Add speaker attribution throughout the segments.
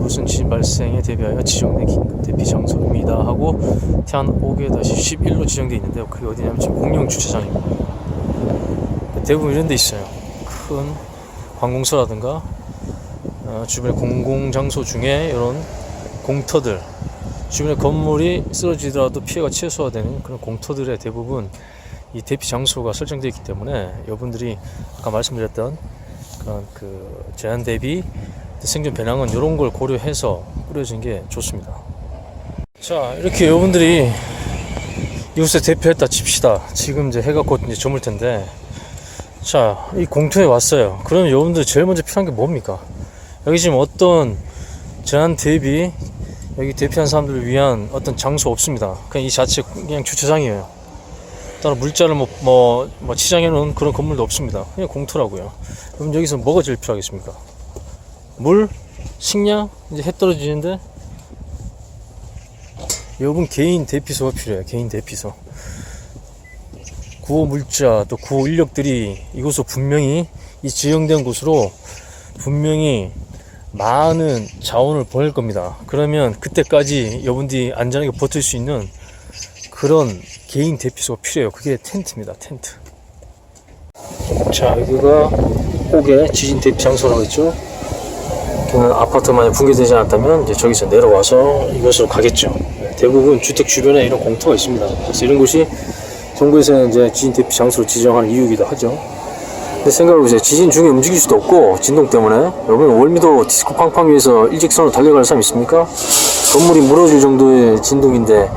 Speaker 1: 이곳은 지진 발생에 대비하여 지정된 긴급 대피 장소입니다 하고 태안 5-11로 지정되어 있는데요. 그게 어디냐면 지금 공영 주차장입니다. 대부분 이런 데 있어요. 큰 관공서라든가 주변의 공공장소 중에 이런 공터들, 주변의 건물이 쓰러지더라도 피해가 최소화되는 그런 공터들에 대부분 이 대피 장소가 설정되어 있기 때문에 여러분들이 아까 말씀드렸던 그런 그 재난 대비 생존 배낭은 이런 걸 고려해서 꾸려진 게 좋습니다. 자, 이렇게 여러분들이 이곳에 대피했다 칩시다. 지금 이제 해가 곧 이제 저물 텐데, 자, 이 공터에 왔어요. 그러면 여러분들 제일 먼저 필요한 게 뭡니까? 여기 지금 어떤 재난 대비, 여기 대피한 사람들을 위한 어떤 장소 없습니다. 그냥 이 자체 그냥 주차장이에요. 따로 물자를 뭐 치장해 놓은 그런 건물도 없습니다. 그냥 공터라고요. 그럼 여기서 뭐가 제일 필요하겠습니까? 물? 식량? 이제 해 떨어지는데 여러분 개인 대피소가 필요해요. 개인 대피소. 구호 물자 또 구호 인력들이 이곳으로 분명히 이 지정된 곳으로 분명히 많은 자원을 보낼 겁니다. 그러면 그때까지 여러분들이 안전하게 버틸 수 있는 그런 개인 대피소가 필요해요. 그게 텐트입니다. 텐트. 자, 여기가 혹의 지진 대피 장소라고 했죠. 여기는 아파트 만약 붕괴되지 않았다면 이제 저기서 내려와서 이곳으로 가겠죠. 대부분 주택 주변에 이런 공터가 있습니다. 그래서 이런 곳이 정부에서는 이제 지진 대피 장소로 지정하는 이유이기도 하죠. 근데 생각해보세요. 지진 중에 움직일 수도 없고 진동 때문에 여러분 월미도 디스코 팡팡 위에서 일직선으로 달려갈 사람 있습니까? 건물이 무너질 정도의 진동인데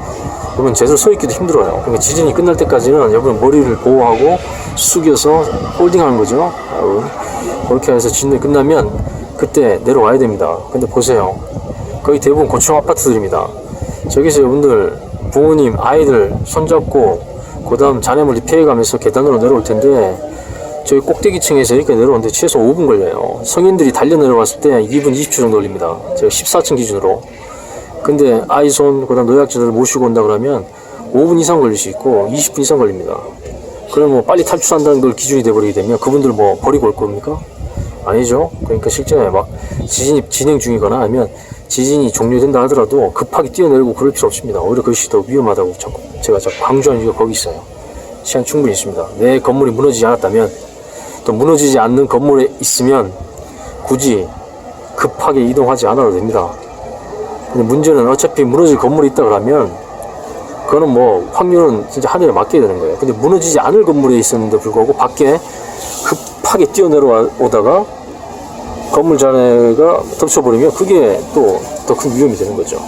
Speaker 1: 여러분 제대로 서있기도 힘들어요. 그러니까 지진이 끝날 때까지는 여러분 머리를 보호하고 숙여서 홀딩하는 거죠. 여러분 그렇게 해서 지진이 끝나면 그때 내려와야 됩니다. 근데 보세요. 거의 대부분 고층 아파트들입니다. 저기서 여러분들 부모님 아이들 손잡고 그 다음 잔해물이 피해가면서 계단으로 내려올 텐데 저희 꼭대기층에서 이렇게 내려오는데 최소 5분 걸려요. 성인들이 달려 내려왔을 때 2분 20초 정도 걸립니다. 제가 14층 기준으로. 근데 아이손 그다음 노약자들을 모시고 온다 그러면 5분 이상 걸릴 수 있고 20분 이상 걸립니다. 그럼 뭐 빨리 탈출한다는 걸 기준이 돼버리게 되면 그분들 뭐 버리고 올 겁니까? 아니죠. 그러니까 실제 막 지진이 진행 중이거나 아니면 지진이 종료된다 하더라도 급하게 뛰어내리고 그럴 필요 없습니다. 오히려 그것이 더 위험하다고 제가 자꾸 강조하는 이유가 거기 있어요. 시간 충분히 있습니다. 내 건물이 무너지지 않았다면 또 무너지지 않는 건물에 있으면 굳이 급하게 이동하지 않아도 됩니다. 근데 문제는 어차피 무너질 건물이 있다 그러면 그거는 뭐 확률은 진짜 하늘에 맡겨야 되는 거예요. 근데 무너지지 않을 건물에 있었는데 불구하고 밖에 급하게 뛰어내려오다가 건물 잔해가 덮쳐버리면 그게 또 더 큰 위험이 되는 거죠.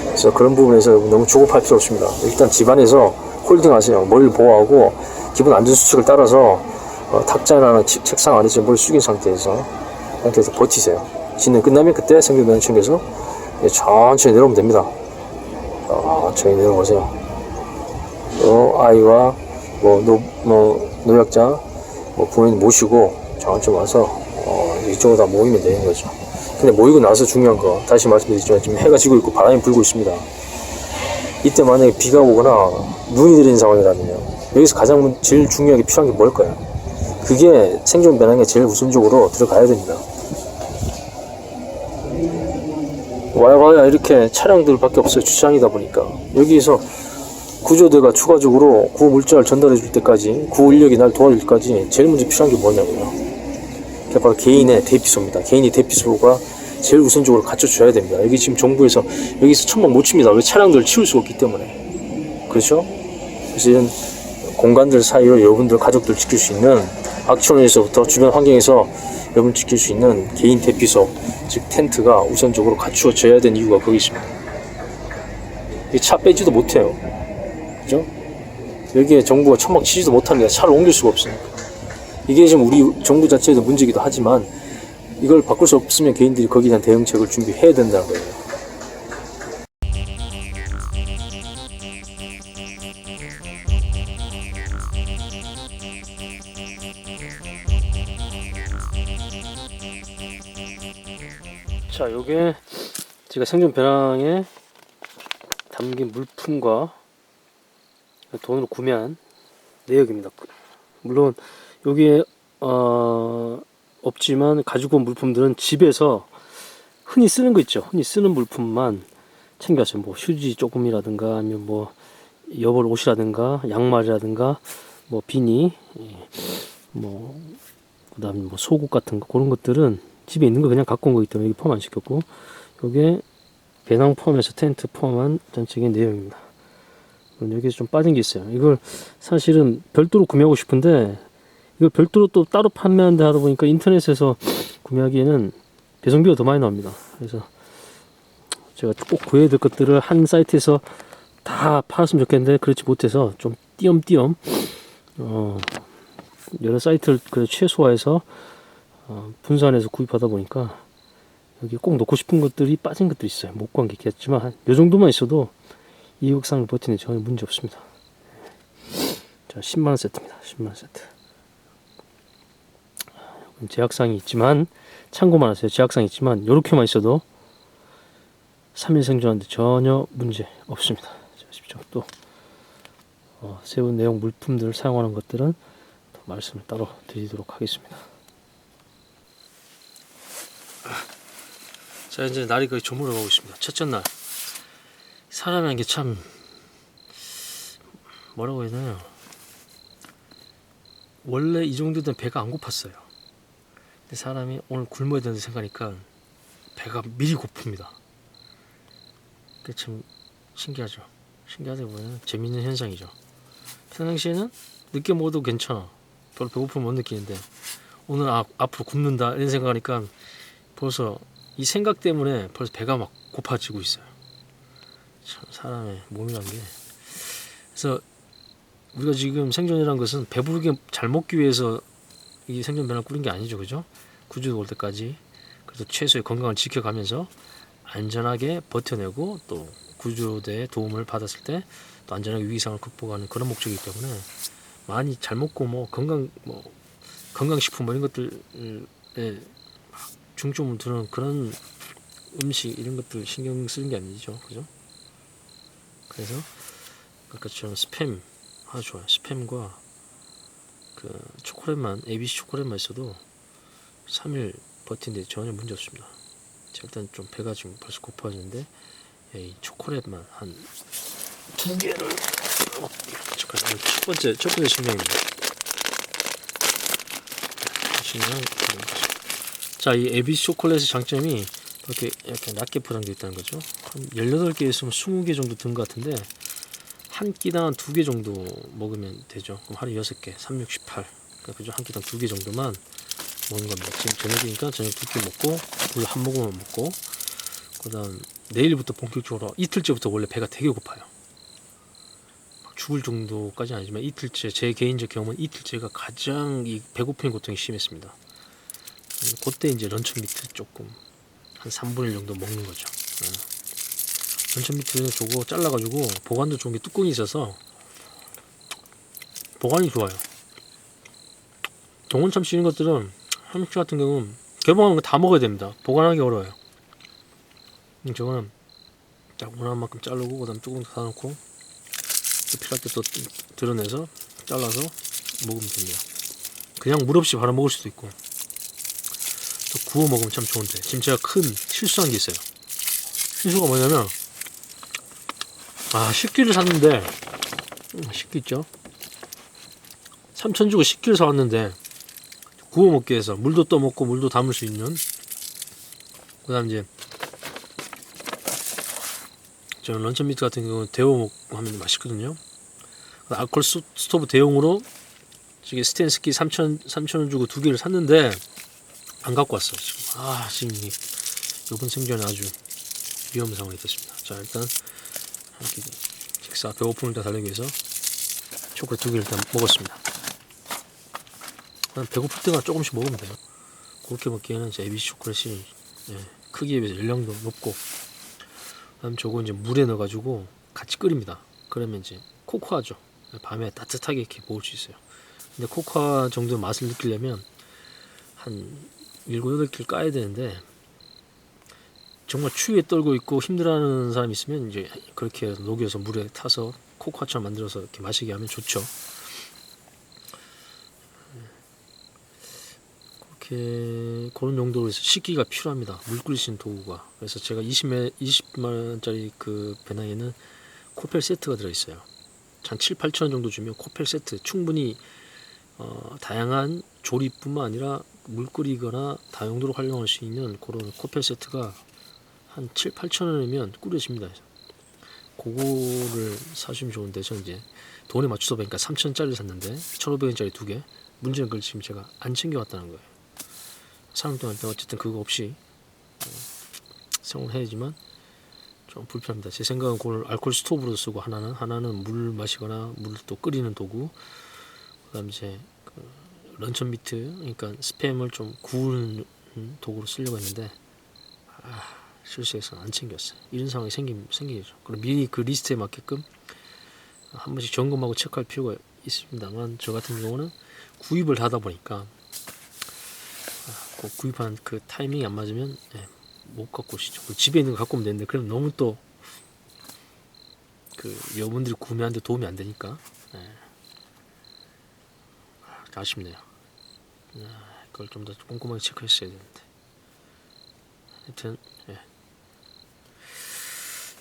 Speaker 1: 그래서 그런 부분에서 너무 조급할 필요 없습니다. 일단 집안에서 홀딩하세요. 머리를 보호하고 기본 안전수칙을 따라서 탁자나 책상 아래 머리 숙인 상태에서 버티세요. 진행 끝나면 그때 생존변을 챙겨서 천천히 내려오면 됩니다. 천천히 내려오세요. 아이와 노약자 부모님 모시고 천천히 와서 이쪽으로 다 모이면 되는 거죠. 근데 모이고 나서 중요한 거 다시 말씀드리지만 지금 해가 지고 있고 바람이 불고 있습니다. 이때 만약에 비가 오거나 눈이 내리는 상황이라면요, 여기서 가장 제일 중요하게 필요한 게 뭘까요? 그게 생존 배낭에 제일 우선적으로 들어가야 됩니다. 와야 이렇게 차량들밖에 없어요. 주차장이다 보니까 여기에서 구조대가 추가적으로 구호 물자를 전달해 줄 때까지, 구호 인력이 날 도와줄 때까지 제일 먼저 필요한 게 뭐냐고요. 그게 바로 개인의 대피소입니다. 개인의 대피소가 제일 우선적으로 갖춰줘야 됩니다. 여기 지금 정부에서 여기서 천막 못 칩니다. 왜? 차량들을 치울 수가 없기 때문에. 그렇죠? 그래서 이런 공간들 사이로 여러분들 가족들 지킬 수 있는 악천후에서부터 주변 환경에서 여러분 지킬 수 있는 개인 대피소, 즉 텐트가 우선적으로 갖추어져야 되는 이유가 거기 있습니다. 차 빼지도 못해요. 그죠? 여기에 정부가 천막 치지도 못합니다. 차를 옮길 수가 없으니까. 이게 지금 우리 정부 자체에도 문제이기도 하지만 이걸 바꿀 수 없으면 개인들이 거기에 대한 대응책을 준비해야 된다는 거예요. 자, 요게 제가 생존 배낭에 담긴 물품과 돈으로 구매한 내역입니다. 물론 여기에 없지만 가지고 온 물품들은 집에서 흔히 쓰는 거 있죠. 흔히 쓰는 물품만 챙겨가세요. 뭐 휴지 조금이라든가 아니면 뭐 여벌 옷이라든가 양말이라든가 뭐 비니, 뭐 그다음에 뭐 속옷 같은 거 그런 것들은 집에 있는 거 그냥 갖고 온 거기 때문에 여기 포함 안 시켰고, 요게 배낭 포함해서 텐트 포함한 전체적인 내용입니다. 여기서 좀 빠진 게 있어요. 이걸 사실은 별도로 구매하고 싶은데 이걸 별도로 또 따로 판매한다 하다 보니까 인터넷에서 구매하기에는 배송비가 더 많이 나옵니다. 그래서 제가 꼭 구해야 될 것들을 한 사이트에서 다 팔았으면 좋겠는데 그렇지 못해서 좀 띄엄띄엄 여러 사이트를 그래도 최소화해서 분산해서 구입하다 보니까 여기 꼭 넣고 싶은 것들이 빠진 것들이 있어요. 못 구한 게 있겠지만 이 정도만 있어도 이국상을 버티는 전혀 문제 없습니다. 자, 10만원 세트입니다. 10만원 세트. 제약상이 있지만 참고만 하세요. 제약상이 있지만 이렇게만 있어도 3일 생존하는데 전혀 문제 없습니다. 자, 보십시오. 또 세운 내용 물품들을 사용하는 것들은 더 말씀을 따로 드리도록 하겠습니다. 자, 이제 날이 거의 저물어 가고 있습니다. 첫째 날. 사람이라는 게 참 뭐라고 해야 되나요? 원래 이 정도 되면 배가 안 고팠어요. 근데 사람이 오늘 굶어야 되는데 생각하니까 배가 미리 고픕니다. 그게 참 신기하죠. 신기하다기보다는 재밌는 현상이죠. 평상시에는 늦게 먹어도 괜찮아. 별로 배고픔을 못 느끼는데 오늘 앞으로 굶는다 이런 생각하니까 벌써 이 생각 때문에 벌써 배가 막 고파지고 있어요. 참 사람의 몸이란 게. 그래서 우리가 지금 생존이라는 것은 배부르게 잘 먹기 위해서 이 생존 변화를 꾸린 게 아니죠, 그죠? 구조도 올 때까지 그래도 최소의 건강을 지켜가면서 안전하게 버텨내고 또 구조대의 도움을 받았을 때 또 안전하게 위기상을 극복하는 그런 목적이기 때문에 많이 잘 먹고 뭐 건강식품 뭐 이런 것들에 중점을 두는 그런 음식 이런 것들 신경 쓰는 게 아니죠, 그죠? 그래서 아까처럼 스팸 아주 좋아요. 스팸과 그 초콜릿만 ABC 초콜릿만 있어도 3일 버틴데 전혀 문제 없습니다. 일단 좀 배가 지금 벌써 고파지는데 이 초콜릿만 한 2개를 잠깐 첫 번째 신경입니다. 자, 이 ABC 초콜릿의 장점이 이렇게 낮게 포장되어 있다는 거죠. 한 18개 있으면 20개 정도 든 것 같은데 한 끼당 한 2개 정도 먹으면 되죠. 그럼 하루 6개, 3, 6, 18. 그죠? 한 끼당 2개 정도만 먹는 겁니다. 지금 저녁이니까 저녁 2끼 먹고 물 한 모금만 먹고 그 다음 내일부터 본격적으로 이틀째부터 원래 배가 되게 고파요. 막 죽을 정도까지는 아니지만 이틀째, 제 개인적 경험은 이틀째가 가장 이 배고픔의 고통이 심했습니다. 그때 이제 런천 미트 조금 한 3분의 1 정도 먹는 거죠. 런천 미트 저거 잘라가지고 보관도 좋은 게 뚜껑이 있어서 보관이 좋아요. 동원참치 이런 것들은 한국식 같은 경우는 개봉하는 거 다 먹어야 됩니다. 보관하기 어려워요. 저거는 딱 원하는 만큼 자르고 그 다음 조금 더 사놓고 필요할 때 또 드러내서 잘라서 먹으면 됩니다. 그냥 물 없이 바로 먹을 수도 있고 또 구워 먹으면 참 좋은데 지금 제가 큰 실수한 게 있어요. 실수가 뭐냐면 식기를 샀는데 식기 있죠? 3,000 주고 식기를 사왔는데 구워 먹기 위해서 물도 떠먹고 물도 담을 수 있는 그 다음 이제 저는 런천 미트 같은 경우는 데워 먹고 하면 맛있거든요. 알콜 스토브 대용으로 지금 스테인스키 3,000원 주고 2개를 샀는데 안 갖고 왔어. 지금 이번 생전에 아주 위험한 상황이 됐습니다. 자, 일단 식사 배고픔을 다 달래기 위해서 초콜릿 2개를 일단 먹었습니다. 배고플 때만 조금씩 먹으면 돼요. 그렇게 먹기에는 이제 ABC 초콜릿이 크기에 비해서 열량도 높고 그다음 저거 이제 물에 넣어가지고 같이 끓입니다. 그러면 이제 코코아죠. 밤에 따뜻하게 이렇게 먹을 수 있어요. 근데 코코아 정도의 맛을 느끼려면 한 7, 8개를 까야 되는데 정말 추위에 떨고 있고 힘들어하는 사람이 있으면 이제 그렇게 녹여서 물에 타서 코코아처럼 만들어서 이렇게 마시게 하면 좋죠. 그렇게 이렇게 그런 용도로 해서 식기가 필요합니다. 물 끓이시는 도구가. 그래서 제가 20만 원짜리 그 배낭에는 코펠 세트가 들어있어요. 한 7, 8천 원 정도 주면 코펠 세트 충분히 다양한 조리뿐만 아니라 물 끓이거나 다용도로 활용할 수 있는 그런 코펠 세트가 한 7, 8천 원이면 끓여집니다. 그거를 사시면 좋은데 저는 이제 돈에 맞춰서 보니까 3,000원짜리 샀는데 1,500원짜리 2개. 문제는 그걸 지금 제가 안 챙겨왔다는 거예요. 사용 동안 어쨌든 그거 없이 생활해야지만 좀 불편합니다. 제 생각은 그걸 알코올 스토브로 쓰고 하나는 물 마시거나 물 또 끓이는 도구, 그다음 이제 그 런천 미트, 그러니까 스팸을 좀 구우는 도구로 쓰려고 했는데 실수해서 안 챙겼어요. 이런 상황이 생기죠. 그럼 미리 그 리스트에 맞게끔 한 번씩 점검하고 체크할 필요가 있습니다만 저 같은 경우는 구입을 하다 보니까 구입한 그 타이밍이 안 맞으면 못 갖고 오시죠. 집에 있는 거 갖고 오면 되는데 그럼 너무 또 그 여러분들이 구매하는데 도움이 안 되니까 아쉽네요. 그걸 좀 더 꼼꼼하게 체크했어야 되는데. 하여튼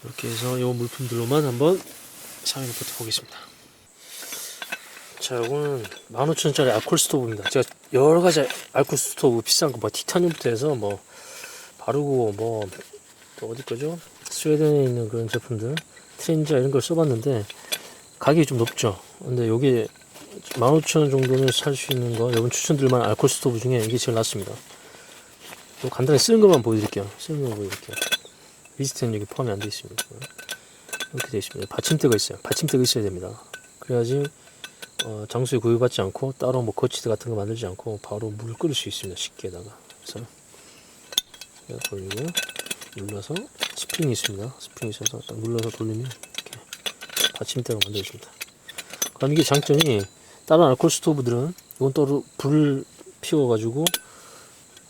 Speaker 1: 이렇게 해서 이 물품들로만 한번 사용해 보겠습니다. 자, 이거는 15,000원짜리 알코올 스토브입니다. 제가 여러가지 알코올 스토브 비싼 거 뭐 티타늄부터 해서 뭐 바르고 뭐 또 어디 거죠? 스웨덴에 있는 그런 제품들 트렌자 이런 걸 써봤는데 가격이 좀 높죠. 근데 요게 15,000원 정도는 살 수 있는 거, 여러분 추천드릴 만한 알코올 스토브 중에 이게 제일 낫습니다. 요 간단히 쓰는 것만 보여드릴게요. 리스트는 여기 포함이 안 되어 있습니다. 이렇게 되어 있습니다. 받침대가 있어요. 받침대가 있어야 됩니다. 그래야지 장소에 구애받지 않고 따로 뭐 거치대 같은 거 만들지 않고 바로 물을 끓일 수 있습니다. 식기에다가. 그래서 돌리고 눌러서 스프링이 있습니다. 스프링이 있어서 딱 눌러서 돌리면 이렇게 받침대가 만들어집니다. 그럼 이게 장점이 다른 알코올 스토브들은 이건 또 불을 피워가지고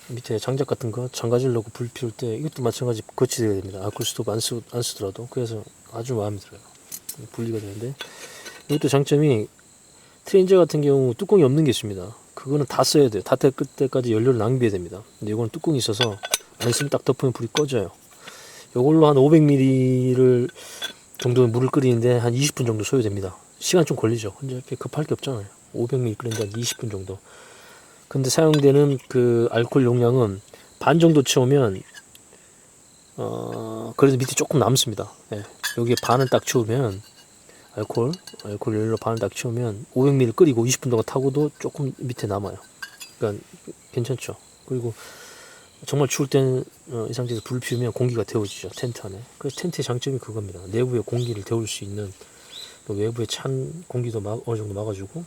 Speaker 1: 밑에 장작 같은 거 장가지를 넣고 불 피울 때 이것도 마찬가지 거치대가 됩니다. 알코올 스토브 안 쓰더라도. 그래서 아주 마음에 들어요. 분리가 되는데 이것도 장점이 트렌저 같은 경우 뚜껑이 없는 게 있습니다. 그거는 다 써야 돼요. 다 될 때까지 연료를 낭비해야 됩니다. 근데 이거는 뚜껑이 있어서 안 쓰면 딱 덮으면 불이 꺼져요. 이걸로 한 500ml 정도의 물을 끓이는데 한 20분 정도 소요됩니다. 시간 좀 걸리죠. 근데 이렇게 급할 게 없잖아요. 500ml 끓이는데 한 20분 정도. 근데 사용되는 그 알코올 용량은 반 정도 채우면 그래도 밑에 조금 남습니다. 여기에 반을 딱 채우면 알코올 연료 반을 딱 채우면 500ml 끓이고 20분 동안 타고도 조금 밑에 남아요. 그러니까 괜찮죠. 그리고 정말 추울 때는 이 상태에서 불을 피우면 공기가 데워지죠. 텐트 안에. 그래서 텐트의 장점이 그겁니다. 내부에 공기를 데울 수 있는, 외부에 찬 공기도 어느 정도 막아주고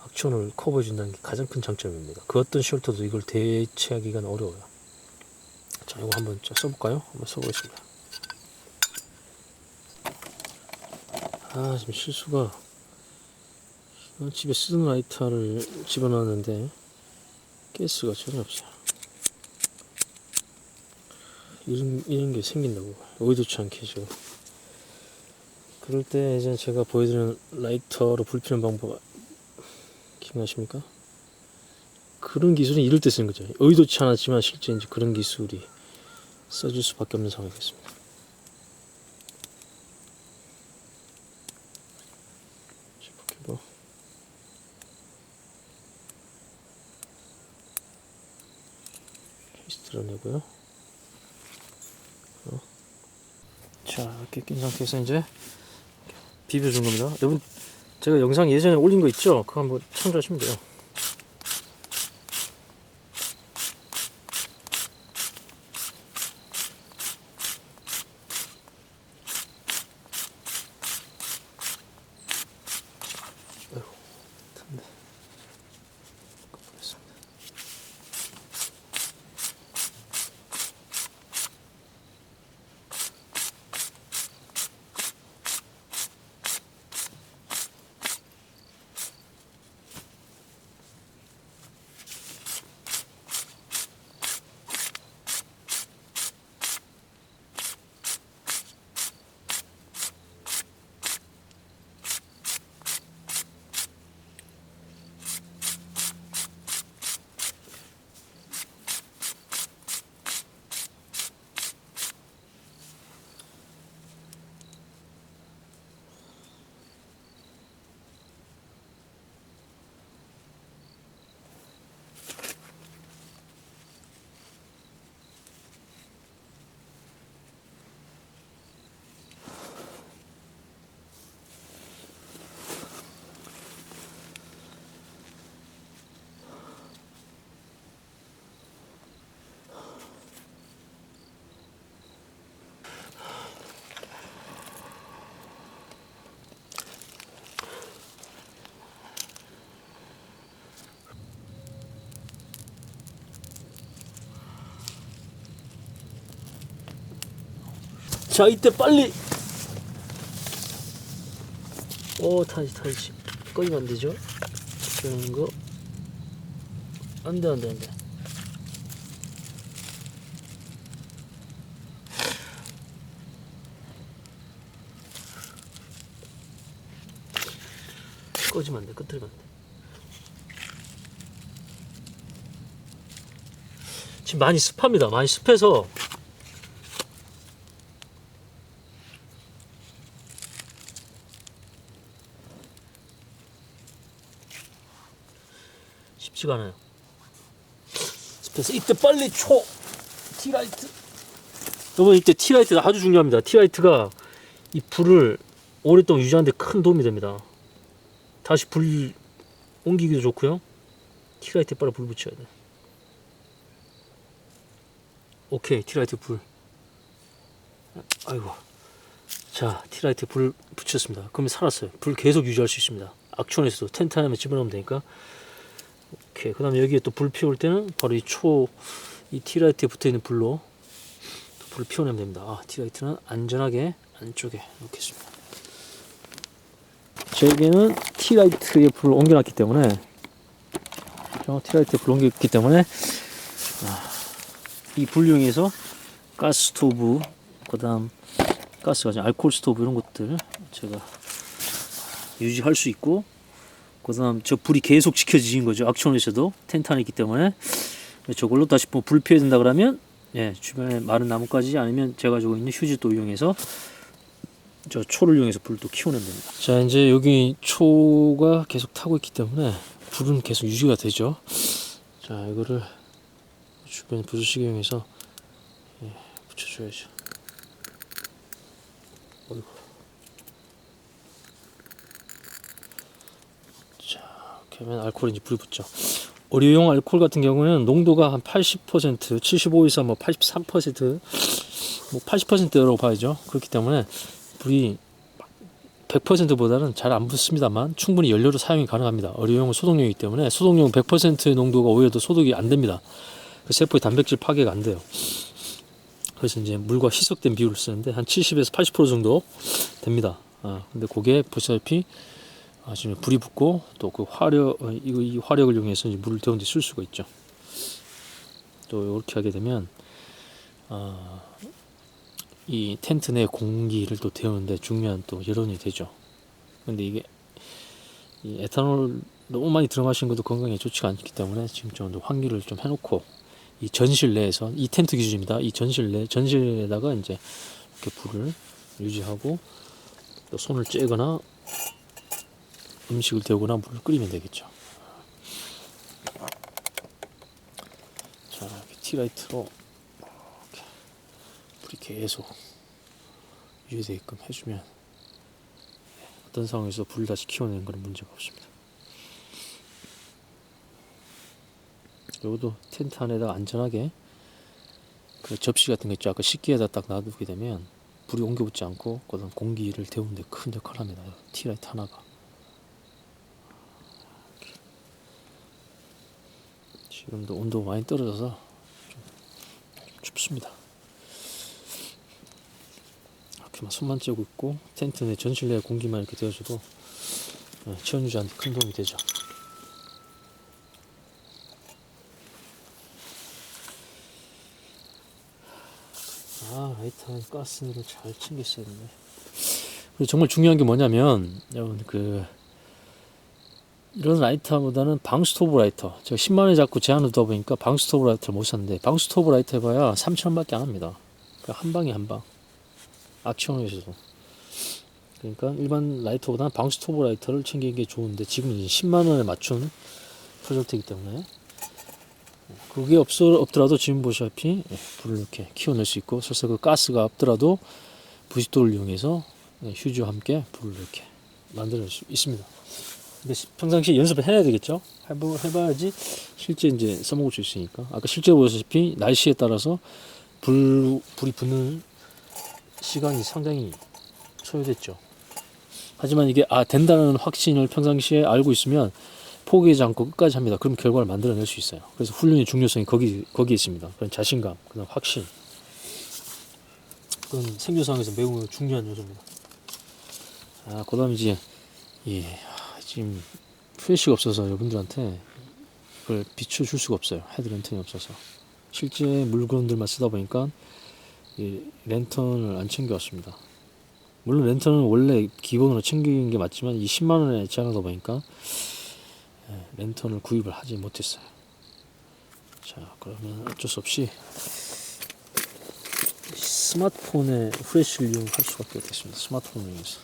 Speaker 1: 악천후를 커버해준다는 게 가장 큰 장점입니다. 그 어떤 쉘터도 이걸 대체하기가 어려워요. 자, 이거 한번 써볼까요? 한번 써보겠습니다. 지금 실수가 집에 쓰던 라이터를 집어넣었는데 가스가 전혀 없어요. 이런 게 생긴다고. 의도치 않게 지금. 그럴 때 이제 제가 보여드리는 라이터로 불 피우는 방법 기억나십니까? 그런 기술이 이럴 때 쓰는 거죠. 의도치 않았지만 실제 이제 그런 기술이 써줄 수밖에 없는 상황이겠습니다. 뭐. 케이스 드러내고요. 자, 이렇게 낀 상태에서 이제 비벼준 겁니다. 여러분, 제가 영상 예전에 올린 거 있죠? 그거 한번 참조하시면 돼요. 아이고, 탔네. 자, 이때 빨리. 타지. 꺼지면 안 되죠? 그런 거. 안 돼. 꺼지면 안 돼. 끄트리면 안 돼. 지금 많이 습합니다. 많이 습해서 쉽지가 않아요. 습해서 이때 빨리 티라이트. 여러분, 이때 티라이트가 아주 중요합니다. 티라이트가 이 불을 오랫동안 유지하는 데 큰 도움이 됩니다. 다시 불 옮기기도 좋고요. 티라이트에 빨리 불 붙여야 돼. 오케이, 티라이트 불. 아이고. 자, 티라이트 불 붙였습니다. 그러면 살았어요. 불 계속 유지할 수 있습니다. 악천에서도 텐트 안에 집어넣으면 되니까. 오케이. 그 다음에 여기에 또 불 피울 때는 바로 이 티라이트에 붙어 있는 불로 또 불을 피워내면 됩니다. 티라이트는 안전하게 안쪽에 놓겠습니다. 저에게는 티라이트에 불을 옮겨놨기 때문에 이 불 이용해서 가스 스토브, 그 다음 가스가 아니라 알코올 스토브 이런 것들 제가 유지할 수 있고, 그 다음 저 불이 계속 지켜지는 거죠. 악천후에서도 텐트 안에 있기 때문에. 저걸로 다시 불 피워야 된다 그러면 주변에 마른 나뭇가지 아니면 제가 가지고 있는 휴지 또 이용해서 저 초를 이용해서 불도 키워내면 됩니다. 자, 이제 여기 초가 계속 타고 있기 때문에 불은 계속 유지가 되죠. 자, 이거를 주변에 부수시개 이용해서 붙여줘야죠. 어이구. 자, 이렇게 하면 알코올이 이제 불이 붙죠. 어류용 알코올 같은 경우는 농도가 한 80%, 75 이상 83%, 80%라고 봐야죠. 그렇기 때문에 불이 100%보다는 잘 안 붙습니다만 충분히 연료로 사용이 가능합니다. 어류용은 소독용이기 때문에 소독용은 100%의 농도가 오히려 더 소독이 안 됩니다. 그 세포의 단백질 파괴가 안 돼요. 그래서 이제 물과 희석된 비율을 쓰는데 한 70에서 80% 정도 됩니다. 근데 그게 보시다시피 지금 불이 붙고 또 그 이 화력을 이용해서 이제 물을 데우는 데 쓸 수가 있죠. 또 이렇게 하게 되면 이 텐트 내 공기를 또 데우는데 중요한 또 여론이 되죠. 근데 이게 이 에탄올 너무 많이 들어마시는 것도 건강에 좋지가 않기 때문에 지금 좀 환기를 좀 해놓고 이 전실 내에서 이 텐트 기준입니다. 이 전실에다가 이제 이렇게 불을 유지하고 또 손을 쬐거나 음식을 데우거나 물을 끓이면 되겠죠. 자, 이렇게 티라이트로 이렇게 불이 계속 유지되게끔 해주면 어떤 상황에서 불을 다시 키워내는 것은 문제가 없습니다. 이것도 텐트 안에다가 안전하게 그 접시 같은 거 있죠. 아까 식기에다 딱 놔두게 되면 불이 옮겨붙지 않고 그다음 공기를 데우는데 큰 역할을 합니다. 티라이트 하나가. 지금도 온도가 많이 떨어져서 좀 춥습니다. 이렇게만 손만 쬐고 있고 텐트 내 전실 내 공기만 이렇게 데워줘도 체온 유지하는 데 큰 도움이 되죠. 라이터는 가스를 잘 챙겼어야 되네. 그리고 정말 중요한 게 뭐냐면 여러분 이런 라이터보다는 방스토브 라이터, 제가 10만원에 자꾸 제한을 두다 보니까 방스토브 라이터를 못 샀는데 방스토브 라이터 해봐야 3,000원밖에 안 합니다. 그러니까 한 방에 한 방. 악천후에서도. 그러니까 일반 라이터보다는 방스토브 라이터를 챙기는 게 좋은데 지금 이제 10만원에 맞춘 프로젝트이기 때문에 그게 없더라도 지금 보시다시피 불을 이렇게 키워낼 수 있고, 설사 그 가스가 없더라도 부싯돌을 이용해서 휴지와 함께 불을 이렇게 만들어낼 수 있습니다. 근데 평상시에 연습을 해야 되겠죠. 해봐야지 실제 이제 써먹을 수 있으니까. 아까 실제로 보셨다시피 날씨에 따라서 불이 붙는 시간이 상당히 소요됐죠. 하지만 이게 된다는 확신을 평상시에 알고 있으면 포기하지 않고 끝까지 합니다. 그럼 결과를 만들어낼 수 있어요. 그래서 훈련의 중요성이 거기에 있습니다. 그런 자신감, 그런 확신. 그건 생존 상황에서 매우 중요한 요소입니다. 그 다음에 이제 지금 플래시가 없어서 여러분들한테 그걸 비춰줄 수가 없어요. 헤드랜턴이 없어서. 실제 물건들만 쓰다 보니까 이 랜턴을 안 챙겨왔습니다. 물론 랜턴은 원래 기본으로 챙긴 게 맞지만 이 10만원에 제한하다 보니까 랜턴을 구입을 하지 못했어요. 자, 그러면 어쩔 수 없이 스마트폰에 플래시를 이용할 수밖에 없겠습니다. 스마트폰을 이용해서.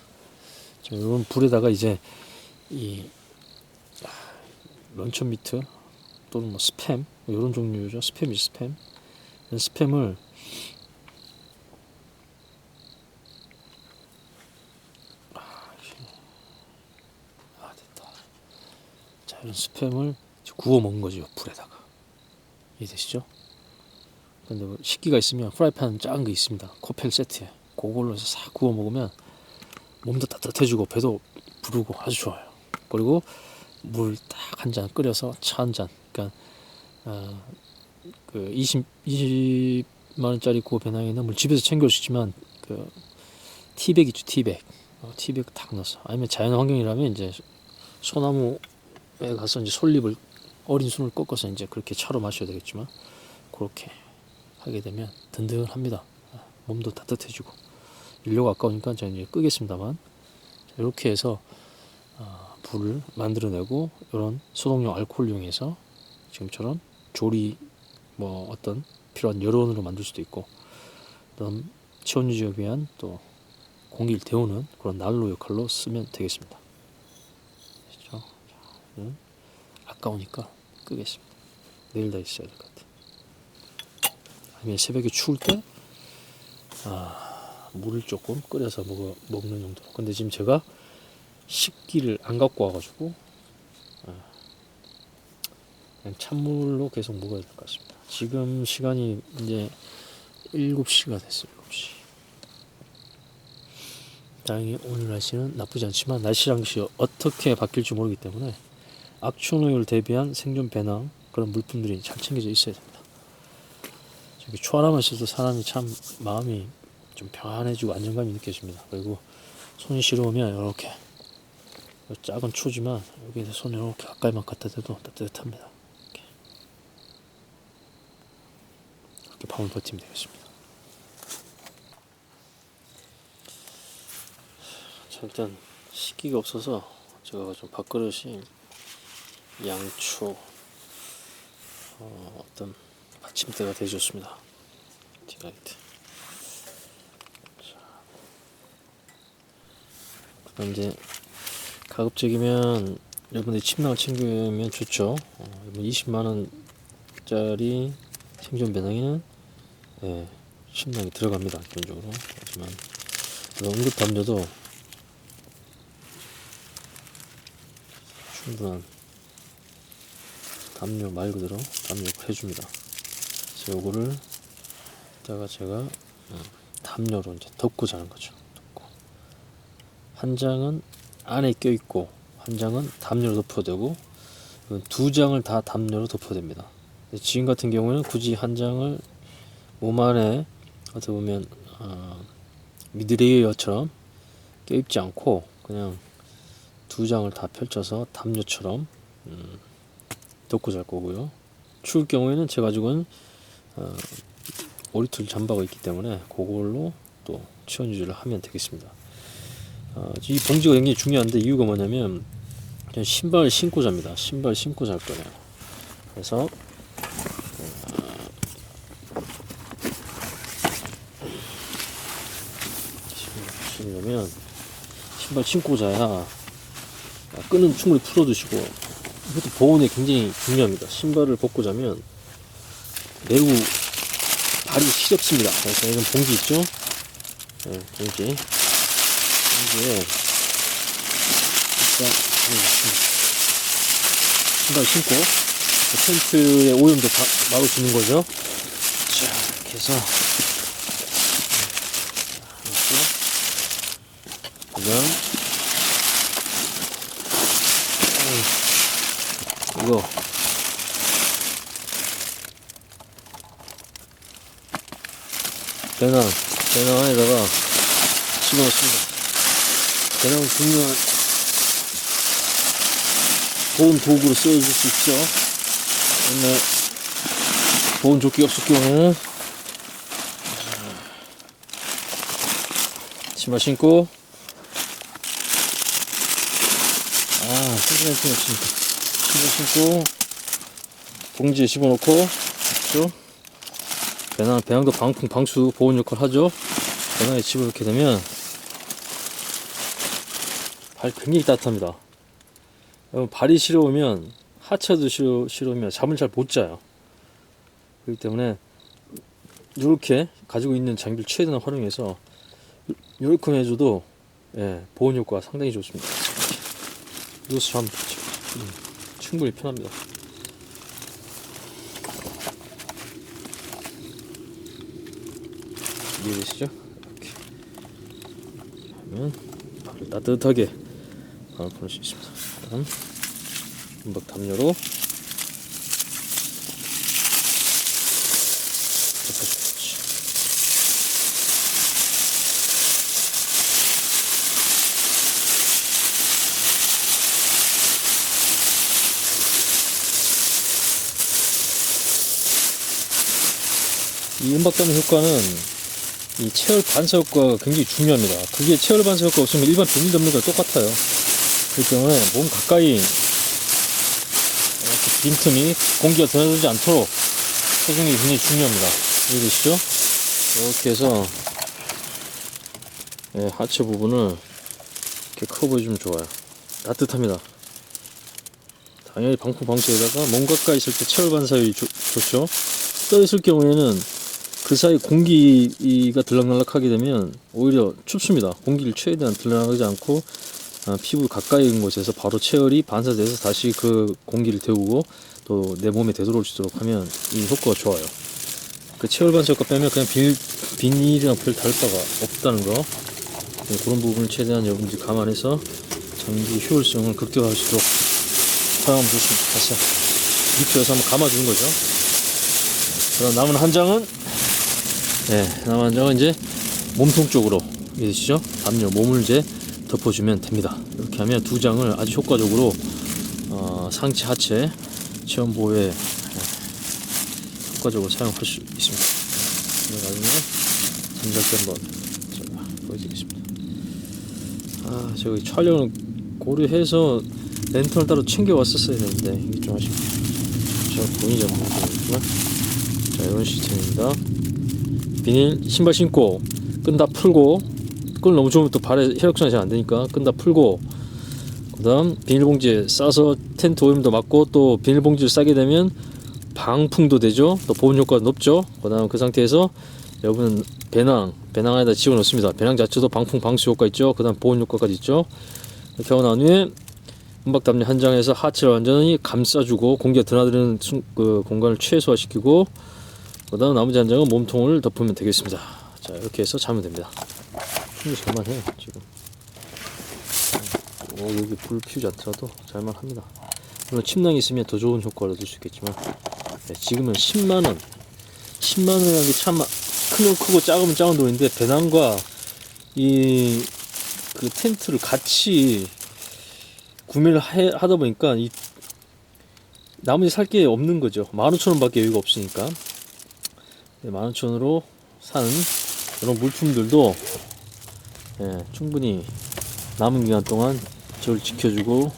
Speaker 1: 자, 이런 불에다가 이제 이 런처 미트 또는 뭐 스팸 이런 종류죠. 스팸이죠, 스팸. 이런 스팸을 됐다. 자, 이런 스팸을 구워 먹는 거죠, 불에다가. 이해되시죠? 근데 뭐 식기가 있으면 프라이팬 작은 거 있습니다. 코펠 세트에 그걸로 해서 싹 구워 먹으면 몸도 따뜻해지고 배도 부르고 아주 좋아요. 그리고 물 딱 한 잔 끓여서 차 한 잔. 그러니까 그 20만 원짜리 그 배낭에는 물 집에서 챙겨올 수 있지만 그 티백 있죠, 티백. 티백 딱 넣어서. 아니면 자연 환경이라면 이제 소나무에 가서 이제 솔잎을 어린 순을 꺾어서 이제 그렇게 차로 마셔야 되겠지만 그렇게 하게 되면 든든합니다. 몸도 따뜻해지고. 연료가 아까우니까 제가 이제 끄겠습니다만 이렇게 해서 불을 만들어내고 이런 소독용 알코올 이용해서 지금처럼 조리 뭐 어떤 필요한 열원으로 만들 수도 있고 그다음 체온 유지에 위한 또 공기를 데우는 그런 난로 역할로 쓰면 되겠습니다. 그렇죠? 아까우니까 끄겠습니다. 내일 다 있어야 될 것 같아요. 아니면 새벽에 추울 때 물을 조금 끓여서 먹는 용도로. 근데 지금 제가 식기를 안 갖고 와가지고 그냥 찬물로 계속 먹어야 될 것 같습니다. 지금 시간이 이제 7시가 됐어요. 7시. 다행히 오늘 날씨는 나쁘지 않지만 날씨랑 것이 어떻게 바뀔지 모르기 때문에 악천후를 대비한 생존 배낭 그런 물품들이 잘 챙겨져 있어야 됩니다. 저기 초하나만 있어도 사람이 참 마음이 좀 편안해지고 안정감이 느껴집니다. 그리고 손이 시려우면 이렇게 작은 초지만 여기에서 손을 이렇게 가까이만 갖다 대도 따뜻합니다. 이렇게 밤을 버티면 되겠습니다. 자, 일단 식기가 없어서 제가 좀 밥그릇이 양초 어떤 받침대가 되어 좋습니다. 디라이트. 그다음 이제 가급적이면 여러분들이 침낭을 챙기면 좋죠. 20만 원짜리 생존 배낭에는 침낭이 들어갑니다. 기본적으로. 하지만 응급 담요도 충분한 담요 말 그대로 담요를 해줍니다. 그래서 요거를 이따가 제가 담요로 이제 덮고 자는 거죠. 덮고. 한 장은 안에 껴있고 한 장은 담요로 덮어야 되고 두 장을 다 담요로 덮어야 됩니다. 지금 같은 경우는 굳이 한 장을 몸 안에 어떻게 보면 미드레이어처럼 껴입지 않고 그냥 두 장을 다 펼쳐서 담요처럼 덮고 잘 거고요. 추울 경우에는 제가 가지고는 오리툴 잠바가 있기 때문에 그걸로 또 체온 유지를 하면 되겠습니다. 이 봉지가 굉장히 중요한데 이유가 뭐냐면 그냥 신발 신고 잡니다. 신발 신고 잘 거예요. 그래서 신으려면 신발 신고 자야 끈은 충분히 풀어 두시고 이것도 보온에 굉장히 중요합니다. 신발을 벗고 자면 매우 발이 시렵습니다. 그래서 이건 봉지 있죠? 봉지에 일단 신발 신고 텐트의 오염도 다 막아주는 거죠. 자, 이렇게 해서 그냥 이거 배낭 배낭 안에다가 집어넣습니다. 배낭은 중요한 보온 도구로 쓰여줄 수 있죠. 옛날 보온 조끼가 없을 경우에는 신발 신고, 신발 없으니까 신발 신고 봉지에 집어넣고, 그렇죠? 배낭도 방풍 방수 보온 역할을 하죠. 배낭에 집어넣게 되면 발 굉장히 따뜻합니다. 여러분, 발이 시려우면 하체도 시려우면 잠을 잘 못 자요. 그렇기 때문에 이렇게 가지고 있는 장비를 최대한 활용해서 이렇게 해줘도 보온 효과가 상당히 좋습니다. 이것을 하면 충분히 편합니다. 이해되시죠? 이렇게 하면 발을 따뜻하게 보낼 수 있습니다. 그다음 은박 담요로 덮어주겠지. 이 은박 담요 효과는 이 체열 반사 효과가 굉장히 중요합니다. 그게 체열 반사 효과가 없으면 일반 비닐 덮는 거랑 똑같아요. 그렇기 때문에 몸 가까이 이렇게 빈틈이 공기가 드나들지 않도록 해주는 게 굉장히 중요합니다. 이해되시죠? 이렇게 해서 하체 부분을 이렇게 커버해주면 좋아요. 따뜻합니다. 당연히 방풍 방수에다가 몸 가까이 있을 때 체열 반사율이 좋죠. 떠 있을 경우에는 그 사이 공기가 들락날락하게 되면 오히려 춥습니다. 공기를 최대한 들락나지 않고 피부 가까이 있는 곳에서 바로 체열이 반사돼서 다시 그 공기를 데우고 또 내 몸에 되돌아올 수 있도록 하면 이 효과가 좋아요. 그 체열 반사 효과 빼면 그냥 비닐이랑 별 다를 바가 없다는 거, 그런 부분을 최대한 여러분들이 감안해서 장비 효율성을 극대화할 수 있도록 사용하면 좋습니다. 다시 밑에서 한번 감아주는 거죠. 그럼 남은 한 장은 이제 몸통 쪽으로, 이해되시죠? 담요 몸을 이제 덮어주면 됩니다. 이렇게 하면 두 장을 아주 효과적으로 상체 하체 체온 보호에 효과적으로 사용할 수 있습니다. 나중에 장작기 한번 제가 보여드리겠습니다. 저기 촬영을 고려해서 랜턴을 따로 챙겨 왔었어야 되는데 이게 좀 아쉽네요. 제가 본인이 잘못했구나. 자, 이런 시스템입니다. 비닐 신발 신고 끈 다 풀고, 끈 너무 좋으면 또 발에 혈액순환이 잘 안되니까 끈 다 풀고, 그 다음 비닐봉지에 싸서 텐트 오염도 막고, 또 비닐봉지를 싸게 되면 방풍도 되죠. 또 보온 효과가 높죠. 그 다음 그 상태에서 여러분은 배낭 안에다 집어넣습니다. 배낭 자체도 방풍 방수 효과 있죠. 그 다음 보온 효과까지 있죠. 이렇게 하고 난 후에 은박 담요 한 장에서 하체를 완전히 감싸주고 공기가 드나드는 그 공간을 최소화시키고, 그 다음 나머지 한 장은 몸통을 덮으면 되겠습니다. 자, 이렇게 해서 자면 됩니다. 충분히 잘만해요 지금. 여기 불 피우지 않더라도 잘만합니다. 물론 침낭이 있으면 더 좋은 효과를 얻을 수 있겠지만, 지금은 10만원 10만원이라는 게 참 크면 크고 작으면 작은 돈인데, 배낭과 이 그 텐트를 같이 구매를 하다 보니까 이 나머지 살 게 없는 거죠. 15,000원 밖에 여유가 없으니까. 15,000원으로 사는 이런 물품들도 충분히 남은 기간 동안 저를 지켜주고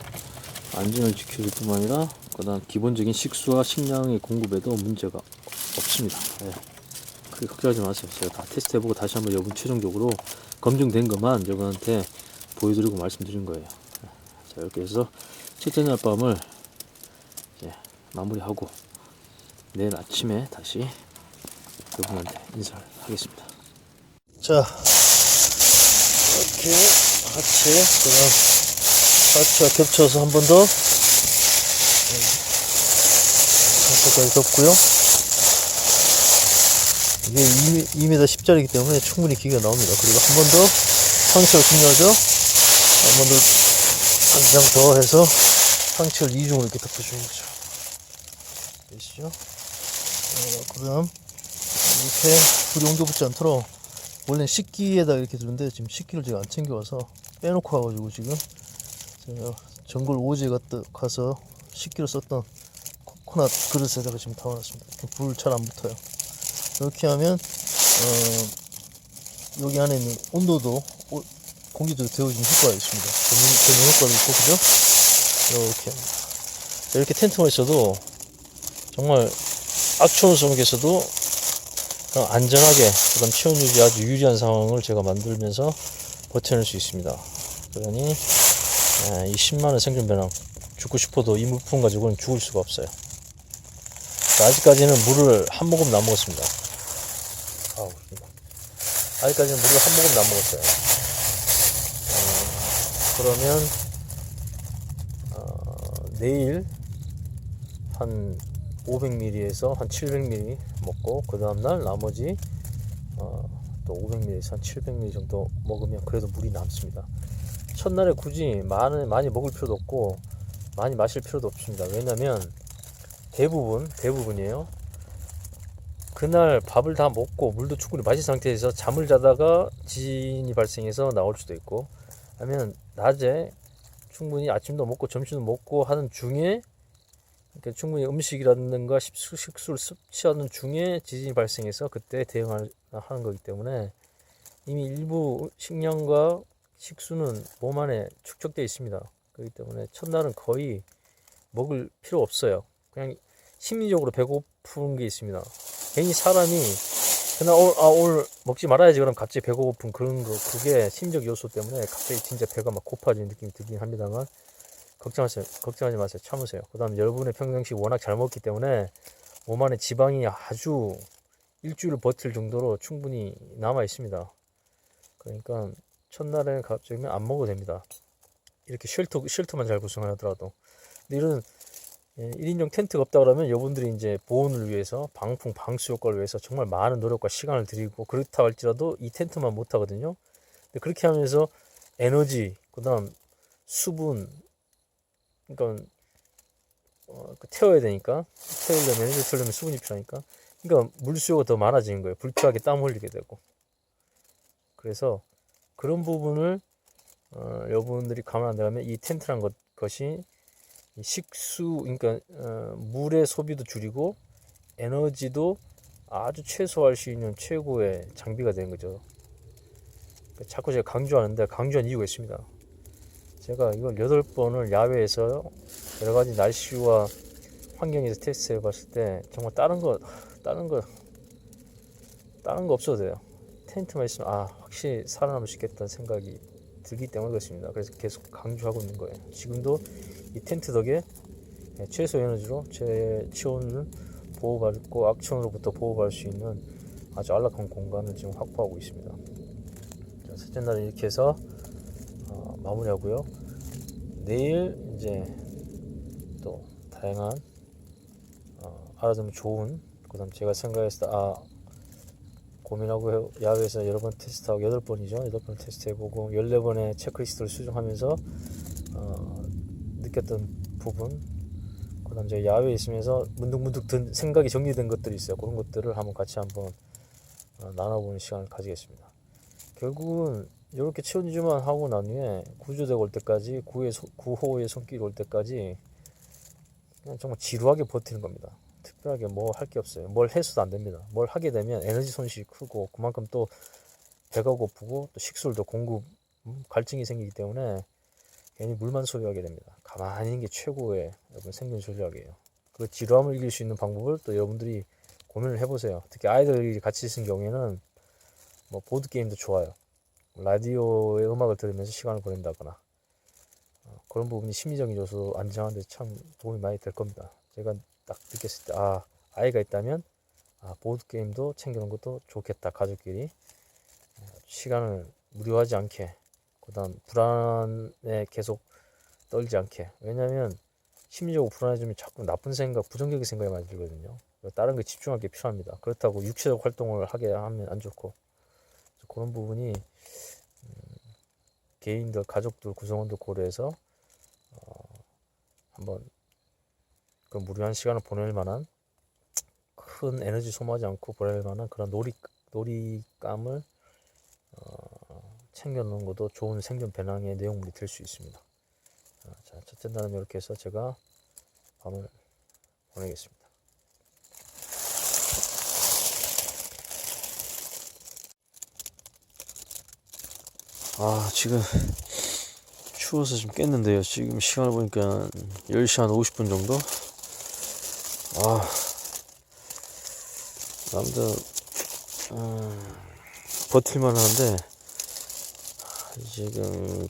Speaker 1: 안전을 지켜줄 뿐만 아니라, 그 다음 기본적인 식수와 식량의 공급에도 문제가 없습니다. 크게 걱정하지 마세요. 제가 다 테스트 해보고 다시 한번 여러분 최종적으로 검증된 것만 여러분한테 보여드리고 말씀드린 거예요. 자, 이렇게 해서 첫째 날 밤을 이제 마무리하고 내일 아침에 다시 여러분한테 인사를 하겠습니다. 자, 이렇게 하체, 그다음 하체와 겹쳐서 한 번 더 하체까지 덮고요. 이게 2m 10짜리이기 때문에 충분히 기계가 나옵니다. 그리고 한 번 더 상체가 중요하죠. 한 번 더 한 장 더 해서 상체를 2중으로 이렇게 덮어주는 거죠. 되시죠? 그 다음 이렇게 불이 옮겨 붙지 않도록
Speaker 2: 원래 식기에다 이렇게 두는데 지금 식기를 제가 안 챙겨와서 빼놓고 와가지고 지금 제가 전골 오지에 가서 식기로 썼던 코코넛 그릇에다가 지금 담아놨습니다. 불 잘 안 붙어요. 이렇게 하면 여기 안에 있는 온도도 공기도 데워지는 효과가 있습니다. 전용 효과도 있고, 그죠? 이렇게 합니다. 이렇게 텐트만 있어도 정말 악천 속에서도 안전하게 그다음 체온 유지 아주 유리한 상황을 제가 만들면서 버텨낼 수 있습니다. 그러니 이 10만원 생존 배낭 죽고 싶어도 이 물품 가지고는 죽을 수가 없어요. 아직까지는 물을 한 모금도 안 먹었습니다. 아직까지는 물을 한 모금도 안 먹었어요. 그러면 내일 한 500ml에서 한 700ml 먹고 그 다음날 나머지 또 500ml에서 한 700ml 정도 먹으면 그래도 물이 남습니다. 첫날에 굳이 많이 먹을 필요도 없고 많이 마실 필요도 없습니다. 왜냐면 대부분이에요. 그날 밥을 다 먹고 물도 충분히 마신 상태에서 잠을 자다가 지진이 발생해서 나올 수도 있고, 아니면 낮에 충분히 아침도 먹고 점심도 먹고 하는 중에, 그러니까 충분히 음식이라든가 식수를 섭취하는 중에 지진이 발생해서 그때 대응하는 거기 때문에 이미 일부 식량과 식수는 몸 안에 축적되어 있습니다. 그렇기 때문에 첫날은 거의 먹을 필요 없어요. 그냥 심리적으로 배고픈 게 있습니다. 괜히 사람이 그날 오늘 먹지 말아야지 그럼 갑자기 배가 고픈 그런 거, 그게 심리적 요소 때문에 갑자기 진짜 배가 막 고파지는 느낌이 들긴 합니다만 걱정하지 마세요. 참으세요. 그 다음 여러분의 평상시 워낙 잘 먹기 때문에 몸 안에 지방이 아주 일주일 버틸 정도로 충분히 남아 있습니다. 그러니까 첫날에 갑자기 안 먹어도 됩니다. 이렇게 쉘터만 잘 구성하더라도. 근데 이런 1인용 텐트가 없다 그러면 여러분들이 이제 보온을 위해서 방풍 방수 효과를 위해서 정말 많은 노력과 시간을 들이고 그렇다 할지라도 이 텐트만 못 하거든요. 근데 그렇게 하면서 에너지, 그다음 수분, 그러니까 태워야 되니까, 에너지 태우려면 수분이 필요하니까, 그러니까 물 수요가 더 많아지는 거예요. 불필요하게 땀 흘리게 되고. 그래서 그런 부분을 여러분들이 감안 안 된다면 이 텐트란 것이 식수, 그러니까 물의 소비도 줄이고 에너지도 아주 최소화할 수 있는 최고의 장비가 되는 거죠. 자꾸 제가 강조한 이유가 있습니다. 제가 이걸 8번을 야외에서 여러 가지 날씨와 환경에서 테스트 해봤을 때 정말 다른 거 없어도 돼요. 텐트만 있으면 확실히 살아남을 수 있겠다는 생각이 들기 때문에 그렇습니다. 그래서 계속 강조하고 있는 거예요. 지금도 이 텐트 덕에 최소 에너지로 제 체온을 보호받고 악천후로부터 보호받을 수 있는 아주 안락한 공간을 지금 확보하고 있습니다. 자, 셋째 날은 이렇게 해서 마무리하고요. 내일 이제 또 다양한 알아두면 좋은, 그다음 제가 생각했을 때 고민하고 야외에서 여러 번 테스트하고 8번 테스트해보고 14번의 체크리스트를 수정하면서 느꼈던 부분, 그다음 제가 야외에 있으면서 문득 든 생각이 정리된 것들이 있어요. 그런 것들을 같이 한번 나눠보는 시간을 가지겠습니다. 결국은 이렇게 체온 유지만 하고 난 후에 구조대가 올 때까지, 구호의 손길이 올 때까지 그냥 정말 지루하게 버티는 겁니다. 특별하게 뭐 할 게 없어요. 뭘 해서도 안 됩니다. 뭘 하게 되면 에너지 손실이 크고 그만큼 또 배가 고프고 또 식술도 공급 갈증이 생기기 때문에 괜히 물만 소비하게 됩니다. 가만히 있는 게 최고의 여러분 생존 전략이에요. 그 지루함을 이길 수 있는 방법을 또 여러분들이 고민을 해보세요. 특히 아이들이 같이 있는 경우에는 뭐 보드게임도 좋아요. 라디오의 음악을 들으면서 시간을 보낸다거나 그런 부분이 심리적인 요소 안정하는 데 참 도움이 많이 될 겁니다. 제가 딱 느꼈을 때 아이가 있다면 보드게임도 챙겨놓은 것도 좋겠다. 가족끼리 시간을 무료하지 않게, 그 다음 불안에 계속 떨지 않게. 왜냐면 심리적으로 불안해지면 자꾸 나쁜 생각, 부정적인 생각이 많이 들거든요. 다른 게 집중할 게 필요합니다. 그렇다고 육체적 활동을 하게 하면 안 좋고, 그런 부분이 개인들, 가족들, 구성원들 고려해서 한번 그 무료한 시간을 보낼 만한, 큰 에너지 소모하지 않고 보낼 만한 그런 놀이감을 챙겨놓은 것도 좋은 생존 배낭의 내용물이 될 수 있습니다. 자, 첫째 날은 이렇게 해서 제가 밤을 보내겠습니다. 지금 추워서 좀 깼는데요. 지금 시간을 보니까 10시 한 50분 정도? 남자 버틸만 하는데 지금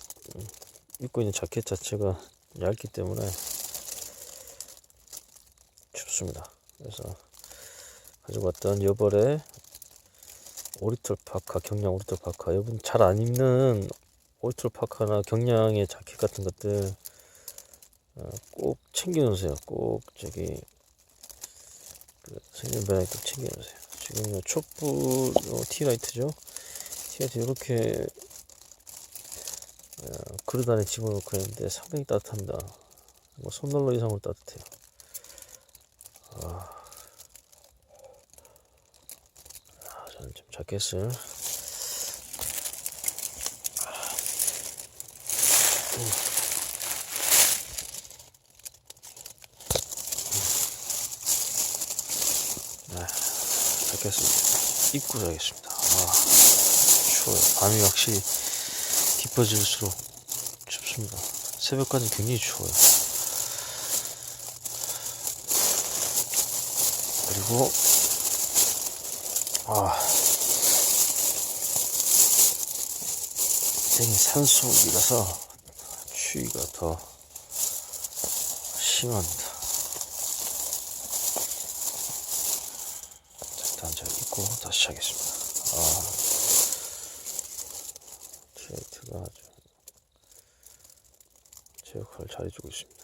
Speaker 2: 입고 있는 자켓 자체가 얇기 때문에 춥습니다. 그래서 가지고 왔던 여벌의 오리털 파카, 경량 오리털 파카. 여러분 잘 안 입는 오리털 파카나 경량의 자켓 같은 것들 꼭 챙겨 놓으세요. 꼭 저기 생존 배낭에 꼭 챙겨 놓으세요. 지금 촛불 티라이트죠. 티라이트 이렇게 그릇 안에 집어넣고 있는데 상당히 따뜻합니다. 뭐 손난로 이상으로 따뜻해요. 저는 좀 자켓을 자켓을 입고 자겠습니다. 추워요. 밤이 확실히 깊어질수록 춥습니다. 새벽까지 굉장히 추워요. 그리고 여기 산속이라서 추위가 더 심합니다. 일단 제가 입고 다시 하겠습니다. 티라이트가 아주 제 역할을 잘해주고 있습니다.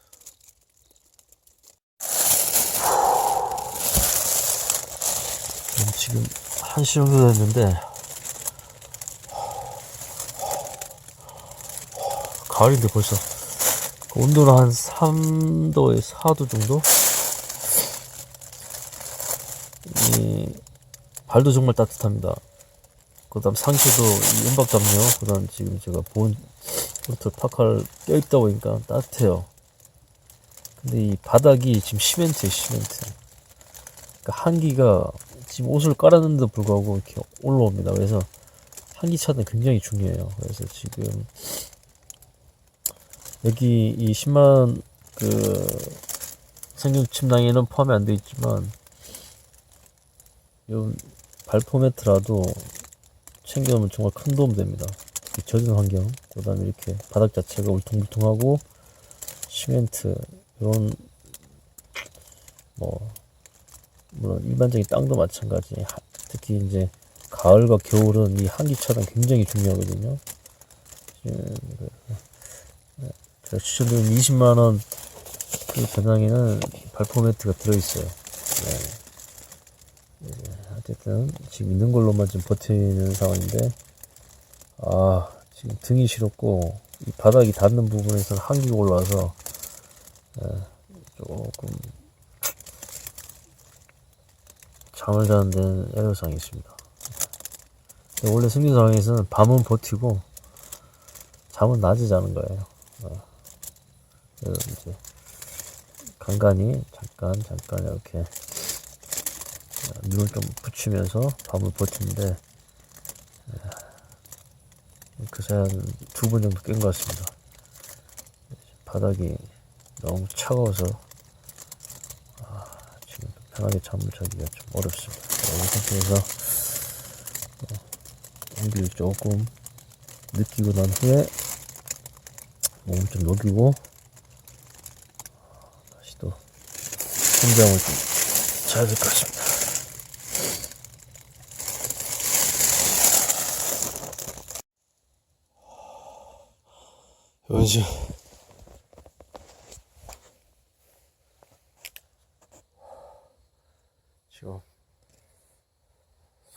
Speaker 2: 지금 1시 정도 됐는데 가을인데 벌써 온도는 한 3도에서 4도 정도? 발도 정말 따뜻합니다. 그 다음 상체도 이 은박 담요, 그 다음 지금 제가 본 오리털 파카를 껴입다 보니까 따뜻해요. 근데 이 바닥이 지금 시멘트예요, 시멘트. 그러니까 한기가 지금 옷을 깔았는데도 불구하고 이렇게 올라옵니다. 그래서 한기 차는 굉장히 중요해요. 그래서 지금 여기 이 10만원 생존 침낭에는 포함이 안 되어 있지만 요 발포 매트라도 챙겨오면 정말 큰 도움 됩니다. 젖은 환경, 그 다음에 이렇게 바닥 자체가 울퉁불퉁하고 시멘트, 이런 물론 일반적인 땅도 마찬가지. 특히 이제 가을과 겨울은 이 한기 차단 굉장히 중요하거든요. 제가 추천드린 20만원 그 배낭에는 발포 매트가 들어있어요. 어쨌든 지금 있는 걸로만 좀 버티는 상황인데 지금 등이 시렵고 이 바닥이 닿는 부분에서는 한기가 올라와서 조금 잠을 자는 데는 애로사항이 있습니다. 원래 생존 상황에서는 밤은 버티고 잠은 낮에 자는 거예요. 그래서 이제 간간히 잠깐 이렇게 눈을 좀 붙이면서 밤을 버티는데 그새 한 2번 정도 깬 것 같습니다. 바닥이 너무 차가워서 지금 편하게 잠을 자기가 좀 어렵습니다. 이 상태에서 공기를 조금 느끼고 난 후에 몸을 좀 녹이고 다시 또 성장을 좀 자야 될 것 같습니다. 왠지 지금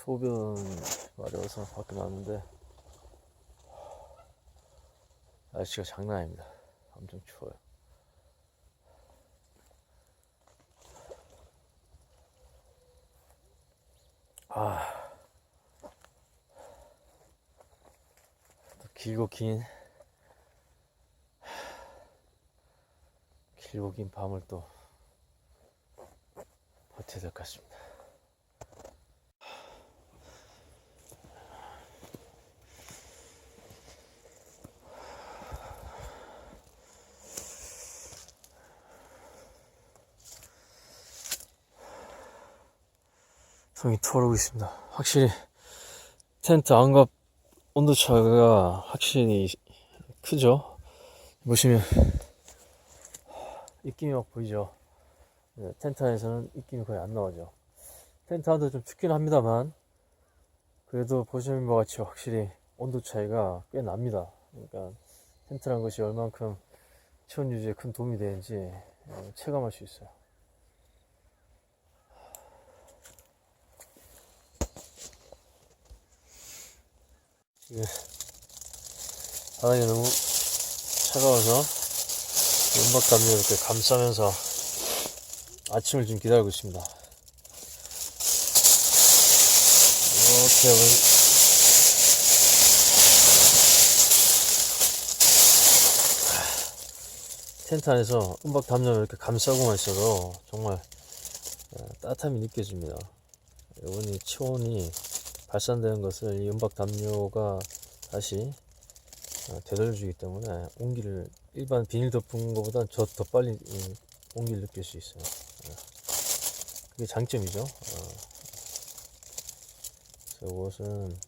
Speaker 2: 소변 마려워서 밖에 나왔는데 날씨가 장난 아닙니다. 엄청 추워요. 길고 긴 밤을 또 버텨야 될 것 같습니다. 손이 터오르고 있습니다. 확실히 텐트 안갑 온도차가 확실히 크죠. 보시면 입김이 막 보이죠. 네, 텐트 안에서는 입김이 거의 안 나오죠. 텐트 안도 좀 춥긴 합니다만 그래도 보시는 것 같이 확실히 온도 차이가 꽤 납니다. 그러니까 텐트라는 것이 얼만큼 체온 유지에 큰 도움이 되는지 체감할 수 있어요. 이게 바닥이 너무 차가워서 은박담요 이렇게 감싸면서 아침을 좀 기다리고 있습니다. 이렇게 텐트 안에서 은박담요 이렇게 감싸고만 있어도 정말 따뜻함이 느껴집니다. 이번이 체온이 발산되는 것을 이 은박담요가 다시 되돌려주기 때문에 온기를 일반 비닐 덮은 것보다 더 빨리 온기를 느낄 수 있어요. 그게 장점이죠. 그래서 이것은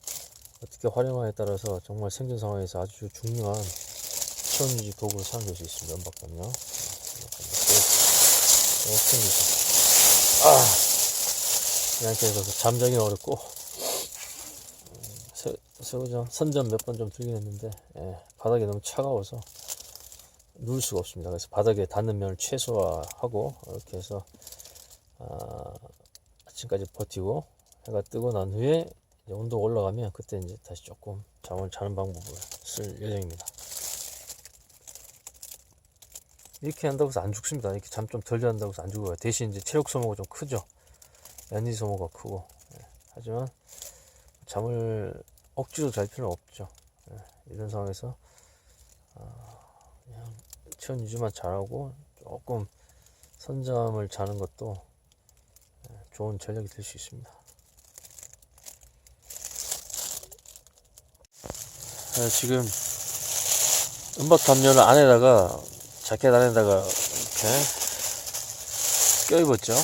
Speaker 2: 어떻게 활용하에 따라서 정말 생존 상황에서 아주 중요한 체온 유지 도구로 사용될 수 있습니다. 은박담요. 꼭 챙기세요. 이 상태에서 잠자기 어렵고 새우젓 선전 몇 번 좀 들긴 했는데 바닥이 너무 차가워서 누울 수가 없습니다. 그래서 바닥에 닿는 면을 최소화하고 이렇게 해서 아침까지 버티고 해가 뜨고 난 후에 이제 온도가 올라가면 그때 이제 다시 조금 잠을 자는 방법을 쓸 예정입니다. 이렇게 한다고 해서 안 죽습니다. 이렇게 잠 좀 덜 잔다고 해서 안 죽어요. 대신 이제 체력 소모가 좀 크죠. 에너지 소모가 크고 하지만 잠을 억지로 잘 필요는 없죠. 이런 상황에서 그냥 체온 유지만 잘하고 조금 선잠을 자는 것도 좋은 전략이 될 수 있습니다. 지금 은박담요를 안에다가 자켓 안에다가 이렇게 껴입었죠.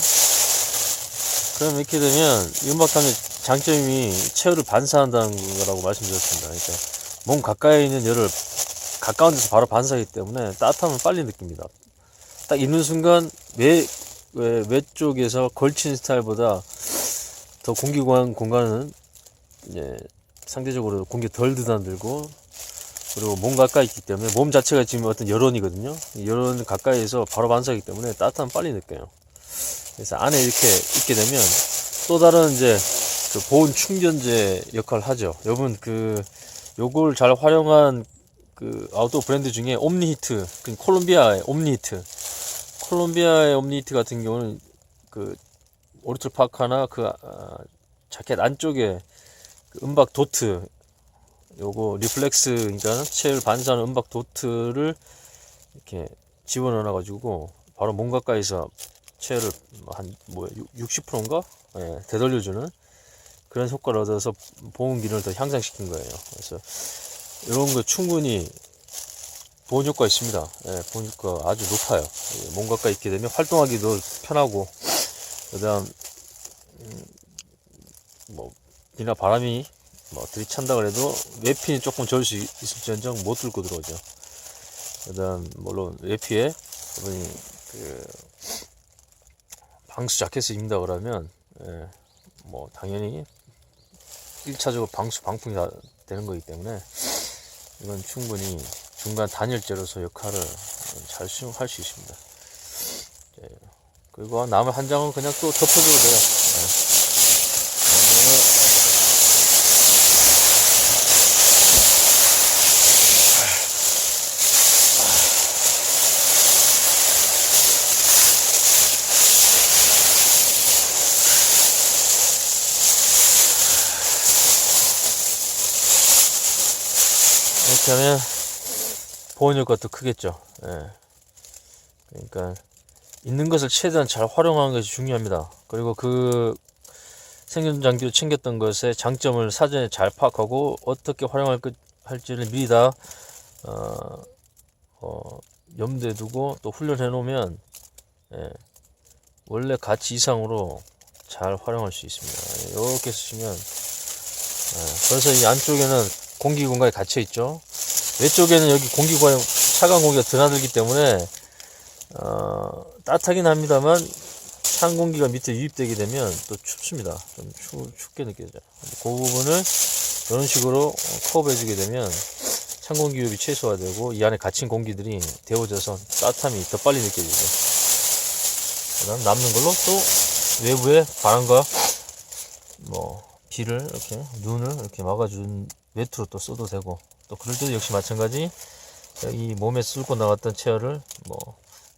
Speaker 2: 그럼 이렇게 되면 이 은박담요 장점이 체열을 반사한다는 거라고 말씀드렸습니다. 그러니까 몸 가까이 있는 열을 가까운 데서 바로 반사하기 때문에 따뜻함을 빨리 느낍니다. 딱 입는 순간 외쪽에서 걸친 스타일보다 더 공간은 이제 상대적으로 공기 덜 드나들고 그리고 몸 가까이 있기 때문에 몸 자체가 지금 어떤 열원이거든요. 열원 가까이에서 바로 반사하기 때문에 따뜻함을 빨리 느껴요. 그래서 안에 이렇게 있게 되면 또 다른 이제 그 보온 충전재 역할을 하죠. 여러분 요걸 잘 활용한 그 아웃도어 브랜드 중에 옴니히트, 콜롬비아의 옴니히트 같은 경우는 그 오리톨 파카나 자켓 안쪽에 그 은박 도트 요거 리플렉스 그러니까 체열 반사하는 은박 도트를 이렇게 집어넣어 가지고 바로 몸 가까이서 체열을 한 60%인가 되돌려주는 그런 효과를 얻어서 보온 기능을 더 향상시킨 거예요. 그래서 이런 거 충분히 보온 효과 있습니다. 보온 효과 아주 높아요. 몸 가까이 있게 되면 활동하기도 편하고 그다음 비나 바람이 들이찬다 그래도 외피는 조금 저을 수 있을지언정 못 뚫고 들어오죠. 그다음 물론 외피에 방수 자켓을 입는다 그러면 당연히 1차적으로 방풍이 되는 거기 때문에 이건 충분히 중간 단열재로서 역할을 잘 수용할 수 있습니다. 그리고 남은 한 장은 그냥 또 덮어줘도 돼요. 이렇게 하면 보온 효과도 크겠죠. 예. 그러니까 있는 것을 최대한 잘 활용하는 것이 중요합니다. 그리고 그 생존 장비로 챙겼던 것의 장점을 사전에 잘 파악하고 어떻게 할지를 미리 다 염두에 두고 또 훈련해 놓으면 예, 원래 가치 이상으로 잘 활용할 수 있습니다. 이렇게 쓰시면 그래서 이 안쪽에는 공기 공간이 갇혀 있죠. 외쪽에는 여기 공기 공간에 차가운 공기가 드나들기 때문에 따뜻하긴 합니다만 찬 공기가 밑에 유입되게 되면 또 춥습니다. 좀 춥게 느껴져요. 그 부분을 이런 식으로 커버해 주게 되면 찬 공기 유입이 최소화되고 이 안에 갇힌 공기들이 데워져서 따뜻함이 더 빨리 느껴지죠. 그다음 남는 걸로 또 외부에 바람과 뭐 비를 이렇게 눈을 이렇게 막아준 매트로 또 써도 되고, 또 그럴 때도 역시 마찬가지 이 몸에 쓸고 나갔던 체어를 뭐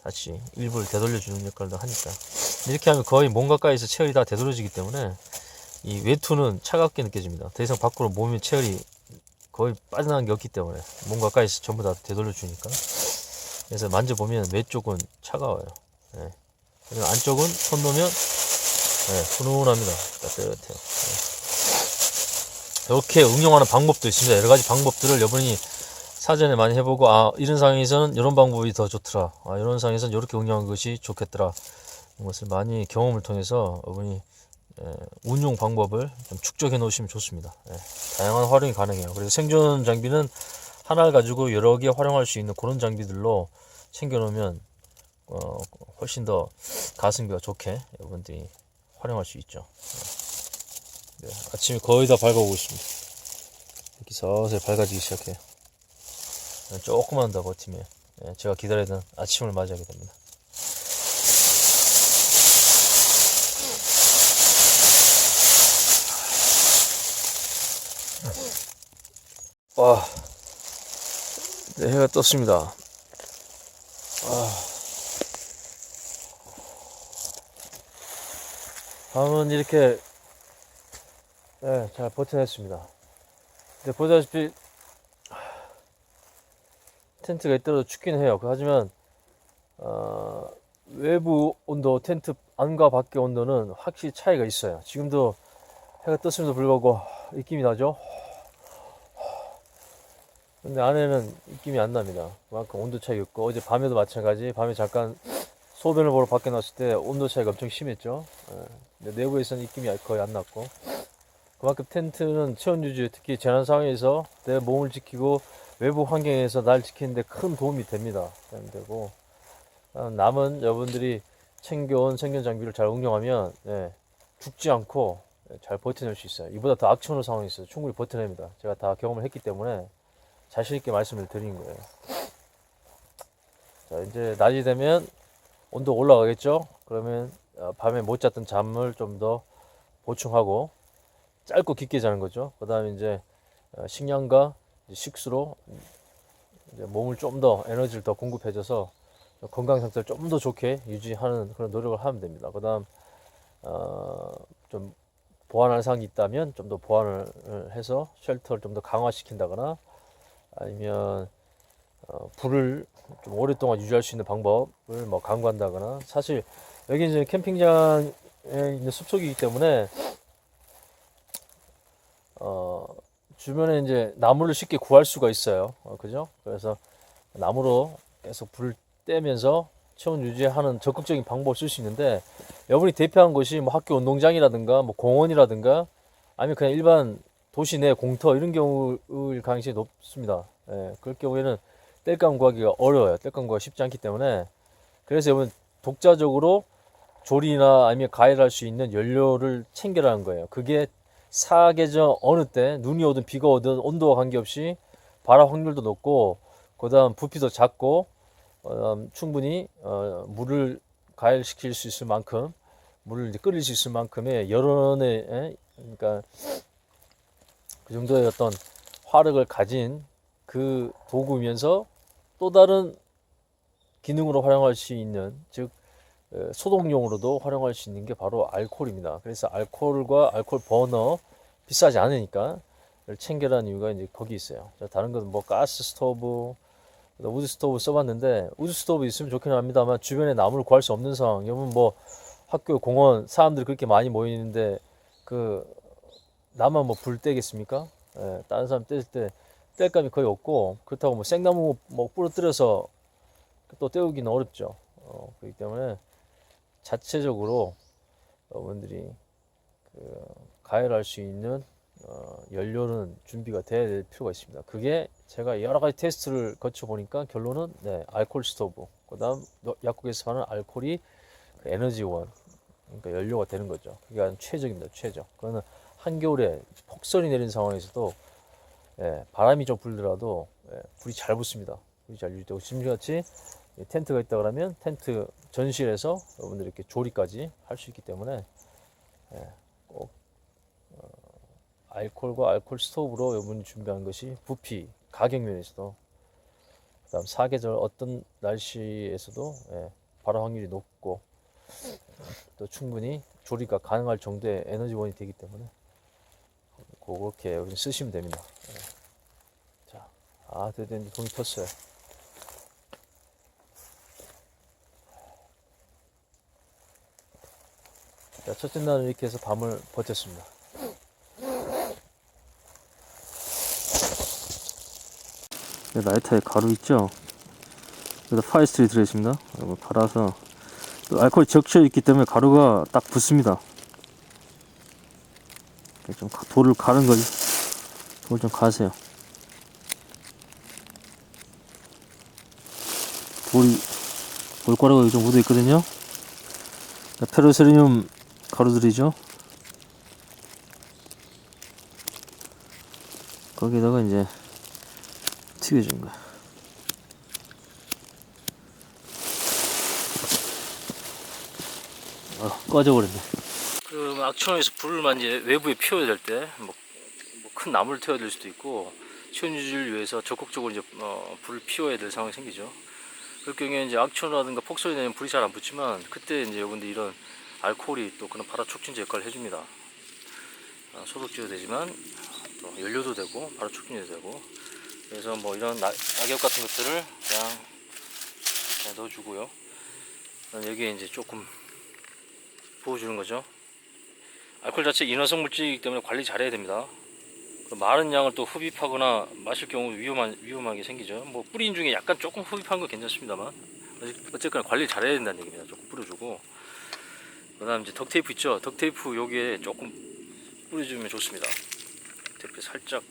Speaker 2: 다시 일부를 되돌려주는 역할도 하니까, 이렇게 하면 거의 몸 가까이서 체열이 다 되돌려지기 때문에 이 외투는 차갑게 느껴집니다. 더 이상 밖으로 몸의 체열이 거의 빠져나간 게 없기 때문에 몸 가까이서 전부 다 되돌려 주니까. 그래서 만져보면 외쪽은 차가워요. 예. 그리고 안쪽은 손 놓으면 훈훈합니다. 따뜻해요. 이렇게 응용하는 방법도 있습니다. 여러 가지 방법들을 여러분이 사전에 많이 해보고, 이런 상황에서는 이런 방법이 더 좋더라, 이런 상황에서는 이렇게 응용하는 것이 좋겠더라, 이것을 많이 경험을 통해서 여러분이 운용 방법을 좀 축적해 놓으시면 좋습니다. 다양한 활용이 가능해요. 그래서 생존 장비는 하나를 가지고 여러 개 활용할 수 있는 그런 장비들로 챙겨 놓으면 훨씬 더 가성비가 좋게 여러분들이 활용할 수 있죠. 아침에 거의 다 밝아오고 있습니다. 이렇게 서서히 밝아지기 시작해요. 조금만 더 버티면 제가 기다리던 아침을 맞이하게 됩니다. 와, 네, 해가 떴습니다. 밤은 이렇게 잘 버텨냈습니다. 근데 보다시피 텐트가 있더라도 춥긴 해요. 하지만 외부 온도, 텐트 안과 밖의 온도는 확실히 차이가 있어요. 지금도 해가 떴음에도 불구하고 입김이 나죠. 근데 안에는 입김이 안 납니다. 그만큼 온도 차이가 있고, 어제 밤에도 마찬가지. 밤에 잠깐 소변을 보러 밖에 나왔을 때 온도 차이가 엄청 심했죠. 근데 내부에서는 입김이 거의 안 났고, 그만큼 텐트는 체온 유지에, 특히 재난 상황에서 내 몸을 지키고 외부 환경에서 날 지키는데 큰 도움이 됩니다. 되고, 남은 여러분들이 챙겨온 생존 장비를 잘 응용하면 죽지 않고 잘 버텨낼 수 있어요. 이보다 더 악천후 상황이 있어요. 충분히 버텨냅니다. 제가 다 경험을 했기 때문에 자신 있게 말씀을 드린 거예요. 자, 이제 낮이 되면 온도 올라가겠죠. 그러면 밤에 못 잤던 잠을 좀 더 보충하고 짧고 깊게 자는 거죠. 그 다음에 이제 식량과 식수로 이제 몸을 좀 더, 에너지를 더 공급해줘서 건강 상태를 좀 더 좋게 유지하는 그런 노력을 하면 됩니다. 그 다음 좀 보완할 사항이 있다면 좀 더 보완을 해서 쉘터를 좀 더 강화시킨다거나, 아니면 불을 좀 오랫동안 유지할 수 있는 방법을 뭐 강구한다거나. 사실 여기 이제 캠핑장에 있는 숲속이기 때문에 주변에 이제 나무를 쉽게 구할 수가 있어요. 그죠? 그래서 나무로 계속 불을 떼면서 체온 유지하는 적극적인 방법을 쓸 수 있는데, 여러분이 대피한 곳이 뭐 학교 운동장이라든가 뭐 공원이라든가 아니면 그냥 일반 도시 내 공터, 이런 경우일 가능성이 높습니다. 그럴 경우에는 땔감 구하기가 어려워요. 땔감 구하기가 쉽지 않기 때문에. 그래서 여러분 독자적으로 조리나 아니면 가열할 수 있는 연료를 챙겨라는 거예요. 그게 사계절 어느 때 눈이 오든 비가 오든 온도와 관계없이 발화 확률도 높고, 그 다음 부피도 작고, 충분히 물을 가열시킬 수 있을 만큼, 물을 이제 끓일 수 있을 만큼의 여론의, 그러니까 그 정도의 어떤 화력을 가진 그 도구면서 또 다른 기능으로 활용할 수 있는, 즉 소독용으로도 활용할 수 있는 게 바로 알코올입니다. 그래서 알코올과 알코올 버너 비싸지 않으니까 챙겨라는 이유가 이제 거기 있어요. 다른 것은 뭐 가스 스토브, 우드 스토브 써봤는데 우드 스토브 있으면 좋긴 합니다만 주변에 나무를 구할 수 없는 상황. 여러분 뭐 학교 공원 사람들이 그렇게 많이 모이는데 그 나만 뭐 불 떼겠습니까? 예, 다른 사람 뗄 때 뗄감이 거의 없고 그렇다고 뭐 생나무 뭐 부러뜨려서 또 떼우기는 어렵죠. 그렇기 때문에 자체적으로 여러분들이 그 가열할 수 있는 연료는 준비가 돼야 될 필요가 있습니다. 그게 제가 여러 가지 테스트를 거쳐 보니까 결론은 네, 알코올 스토브. 그다음 약국에서 파는 알코올이 그 에너지원, 그러니까 연료가 되는 거죠. 그게 한 최적입니다. 최적. 그거는 한겨울에 폭설이 내린 상황에서도 예, 바람이 좀 불더라도 예, 불이 잘 붙습니다. 불이 잘 유지되고 지금같이 텐트가 있다 그러면 텐트 전실에서 여러분들 이렇게 조리까지 할 수 있기 때문에 예, 꼭 알코올과 알코올 스토브로 여러분이 준비한 것이 부피, 가격 면에서도 그다음 사계절 어떤 날씨에서도 예, 발화 확률이 높고 또 충분히 조리가 가능할 정도의 에너지원이 되기 때문에 그렇게 여기 쓰시면 됩니다. 예. 자, 드디어 이제 동이 텄어요. 자, 첫째 날은 이렇게 해서 밤을 버텼습니다. 라이터에 가루 있죠? 여기다 파이스트리 들어있습니다. 이거 갈아서 알코올이 적셔 있기 때문에 가루가 딱 붙습니다. 좀 돌을 가는 거지. 돌 좀 가세요. 돌가루가 여기 좀 묻어 있거든요. 페로세리뇽 가루들이죠. 거기다가 이제 튀겨주는 거야. 꺼져버렸네. 그 악천후에서 불을 이제 외부에 피워야 될 때 뭐 큰 나무를 태워야 될 수도 있고 시원 유지를 위해서 적극적으로 이제 불을 피워야 될 상황이 생기죠. 그럴 경우에 이제 악천후라든가 폭설이 내면 불이 잘 안 붙지만 그때 이제 여러분들 이런 알코올이 또 그런 발화 촉진제 역할을 해줍니다. 소독제도 되지만 또 연료도 되고 발화 촉진제도 되고 그래서 뭐 이런 낙엽 같은 것들을 그냥 넣어주고요. 여기에 이제 조금 부어주는 거죠. 알코올 자체 인화성 물질이기 때문에 관리 잘해야 됩니다. 많은 양을 또 흡입하거나 마실 경우 위험하게 생기죠. 뭐 뿌린 중에 약간 조금 흡입한 건 괜찮습니다만 어쨌거나 관리를 잘해야 된다는 얘기입니다. 조금 뿌려주고 그다음 이제 덕테이프 있죠. 덕테이프 여기에 조금 뿌려주면 좋습니다. 덕테이프 살짝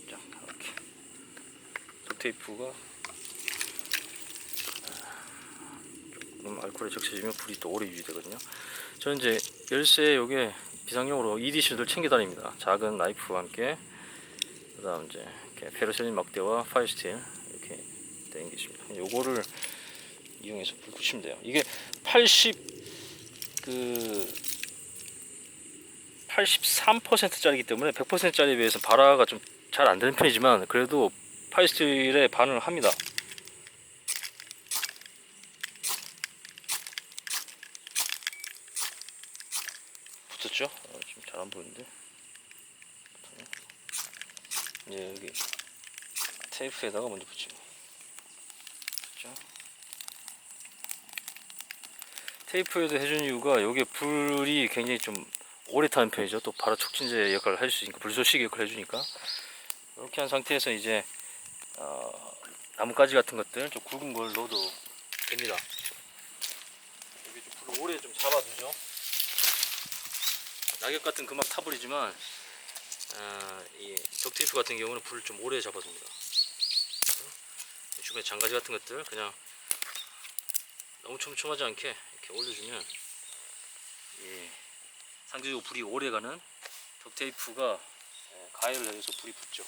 Speaker 2: 자 이렇게 덕테이프가 조금 알코올에 적셔지면 불이 또 오래 유지되거든요. 저는 이제 열쇠 요게 비상용으로 EDC를 챙겨 다닙니다. 작은 나이프와 함께 그다음 이제 이렇게 페르셀린 막대와 파이스틸 이렇게 되는 게 있습니다. 요거를 이용해서 불 붙이면 돼요. 이게 83%짜리이기 때문에 100%짜리에 비해서 발화가 좀 잘 안 되는 편이지만 그래도 파이스틸에 반응을 합니다. 붙었죠? 지금 잘 안 보이는데. 이제 여기 테이프에다가 먼저 붙이고. 그렇죠? 테이프에도 해준 이유가 여기에 불이 굉장히 좀 오래 타는 편이죠. 또 바로 촉진제 역할을 할 수 있으니까 불쏘시개 역할을 해주니까 이렇게 한 상태에서 이제 나뭇가지 같은 것들 좀 굵은 걸 넣어도 됩니다. 여기 좀 불을 오래 좀 잡아두죠. 낙엽 같은 금방 타버리지만 이 덕테이프 같은 경우는 불을 좀 오래 잡아줍니다. 주변에 장가지 같은 것들 그냥 너무 촘촘하지 않게 이렇게 올려주면 상대적으로 불이 오래가는 덕테이프가 가열을 해서 불이 붙죠.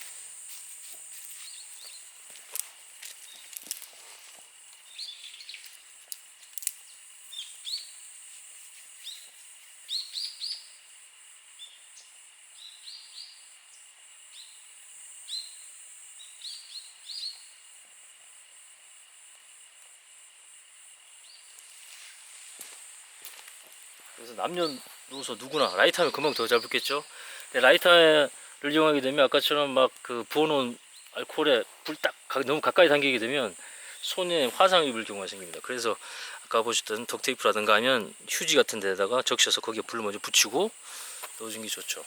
Speaker 2: 그래서 남녀노소 누구나 라이터 하면 금방 더 잘 붙겠죠. 근데 라이터를 이용하게 되면 아까처럼 막 그 부어놓은 알코올에 불 딱 너무 가까이 당기게 되면 손에 화상 입을 경우가 생깁니다. 그래서 아까 보셨던 덕테이프라든가 하면 휴지 같은 데다가 적셔서 거기에 불을 먼저 붙이고 넣어주는 게 좋죠.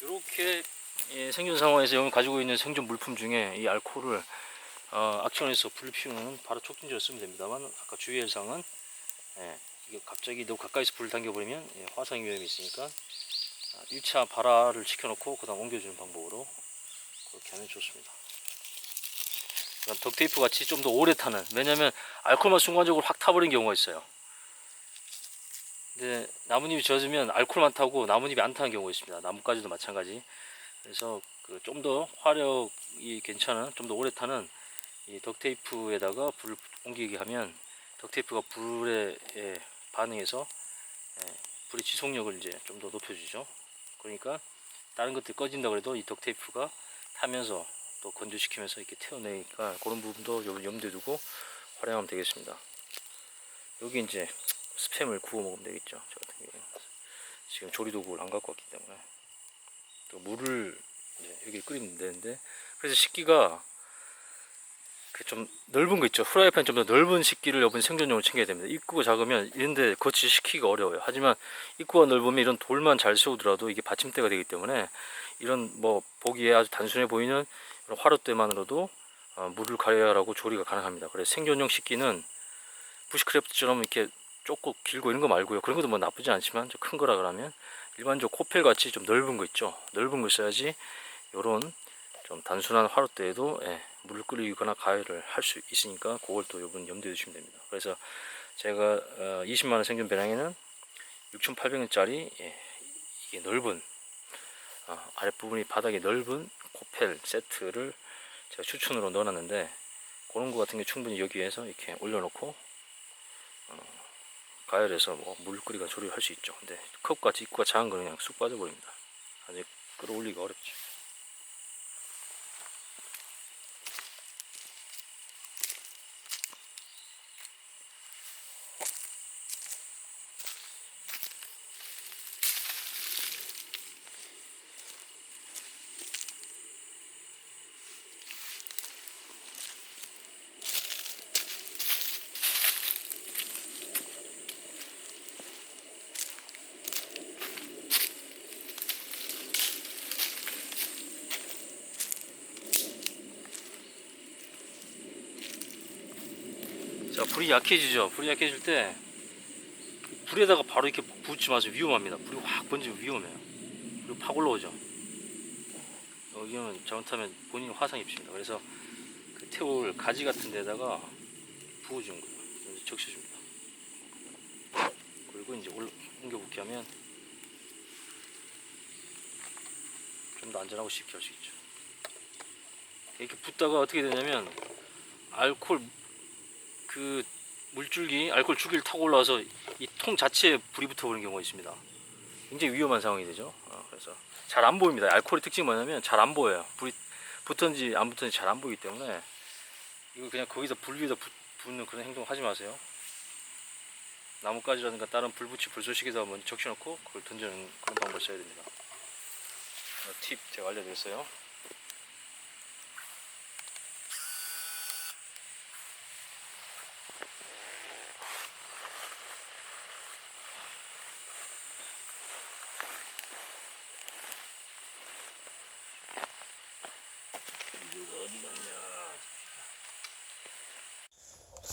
Speaker 2: 이렇게 생존 상황에서 여기 가지고 있는 생존 물품 중에 이 알코올을 악천에서 불을 피우는 바로 촉진제를 쓰면 됩니다만, 아까 주의할 사항은 이게 갑자기 너무 가까이서 불을 당겨버리면 화상 위험이 있으니까 1차 발화를 시켜놓고 그 다음 옮겨주는 방법으로 그렇게 하면 좋습니다. 그다음 덕테이프 같이 좀 더 오래 타는, 왜냐면 알코올만 순간적으로 확 타버린 경우가 있어요. 근데 나뭇잎이 젖으면 알코올만 타고 나뭇잎이 안 타는 경우가 있습니다. 나뭇가지도 마찬가지. 그래서 그 좀 더 화력이 괜찮은, 좀 더 오래 타는 이 덕테이프에다가 불을 옮기게 하면 덕테이프가 불에 반응해서 불의 지속력을 이제 좀 더 높여주죠. 그러니까 다른 것들이 꺼진다 그래도 이 덕테이프가 타면서 또 건조시키면서 이렇게 태워내니까 그런 부분도 염두에 두고 활용하면 되겠습니다. 여기 이제 스팸을 구워 먹으면 되겠죠. 저 같은 경우는 지금 조리도구를 안 갖고 왔기 때문에 또 물을 이제 여기 끓이면 되는데, 그래서 식기가 좀 넓은 거 있죠. 후라이팬 좀 더 넓은 식기를 여러분 생존용으로 챙겨야 됩니다. 입구가 작으면 이런데 거치 식히기가 어려워요. 하지만 입구가 넓으면 이런 돌만 잘 세우더라도 이게 받침대가 되기 때문에 이런 뭐 보기에 아주 단순해 보이는 이런 화롯대만으로도 물을 가열하고 조리가 가능합니다. 그래서 생존용 식기는 부시크래프트처럼 이렇게 좁고 길고 이런 거 말고요. 그런 것도 뭐 나쁘지 않지만 좀 큰 거라 그러면 일반적 코펠 같이 좀 넓은 거 있죠. 넓은 거 써야지 요런 좀 단순한 화롯대에도 물을 끓이거나 가열을 할 수 있으니까 그걸 또 여러분 염두에 두시면 됩니다. 그래서 제가 20만원 생존 배낭에는 6,800원짜리 이게 넓은 아랫부분이 바닥이 넓은 코펠 세트를 제가 추천으로 넣어놨는데, 그런 거 같은 게 충분히 여기에서 이렇게 올려놓고 가열해서 뭐 물끓이가 조리를 할 수 있죠. 근데 컵같이 입구가 작은 거는 그냥 쑥 빠져버립니다. 아직 끌어올리기가 어렵죠. 자, 불이 약해지죠. 불이 약해질 때 불에다가 바로 이렇게 부으지 마세요. 위험합니다. 불이 확 번지면 위험해요. 그리고 팍 올라오죠. 여기는 잘못하면 본인이 화상 입습니다. 그래서 그 태울 가지 같은 데다가 부어주는 거예요. 그래서 적셔줍니다. 그리고 이제 옮겨 붓기 하면 좀 더 안전하고 쉽게 할 수 있죠. 이렇게 붓다가 어떻게 되냐면 알코올 그 물줄기, 알코올 줄기를 타고 올라와서 이 통 자체에 불이 붙어버리는 경우가 있습니다. 굉장히 위험한 상황이 되죠. 그래서 잘 안 보입니다. 알코올의 특징이 뭐냐면 잘 안 보여요. 불이 붙었는지 안 붙었는지 잘 안 보이기 때문에 이거 그냥 거기서 불 위에다 붓는 그런 행동 하지 마세요. 나뭇가지라든가 다른 불붙이 불쏘시개에다 먼저 적셔놓고 그걸 던지는 그런 방법을 써야 됩니다. 팁 제가 알려드렸어요.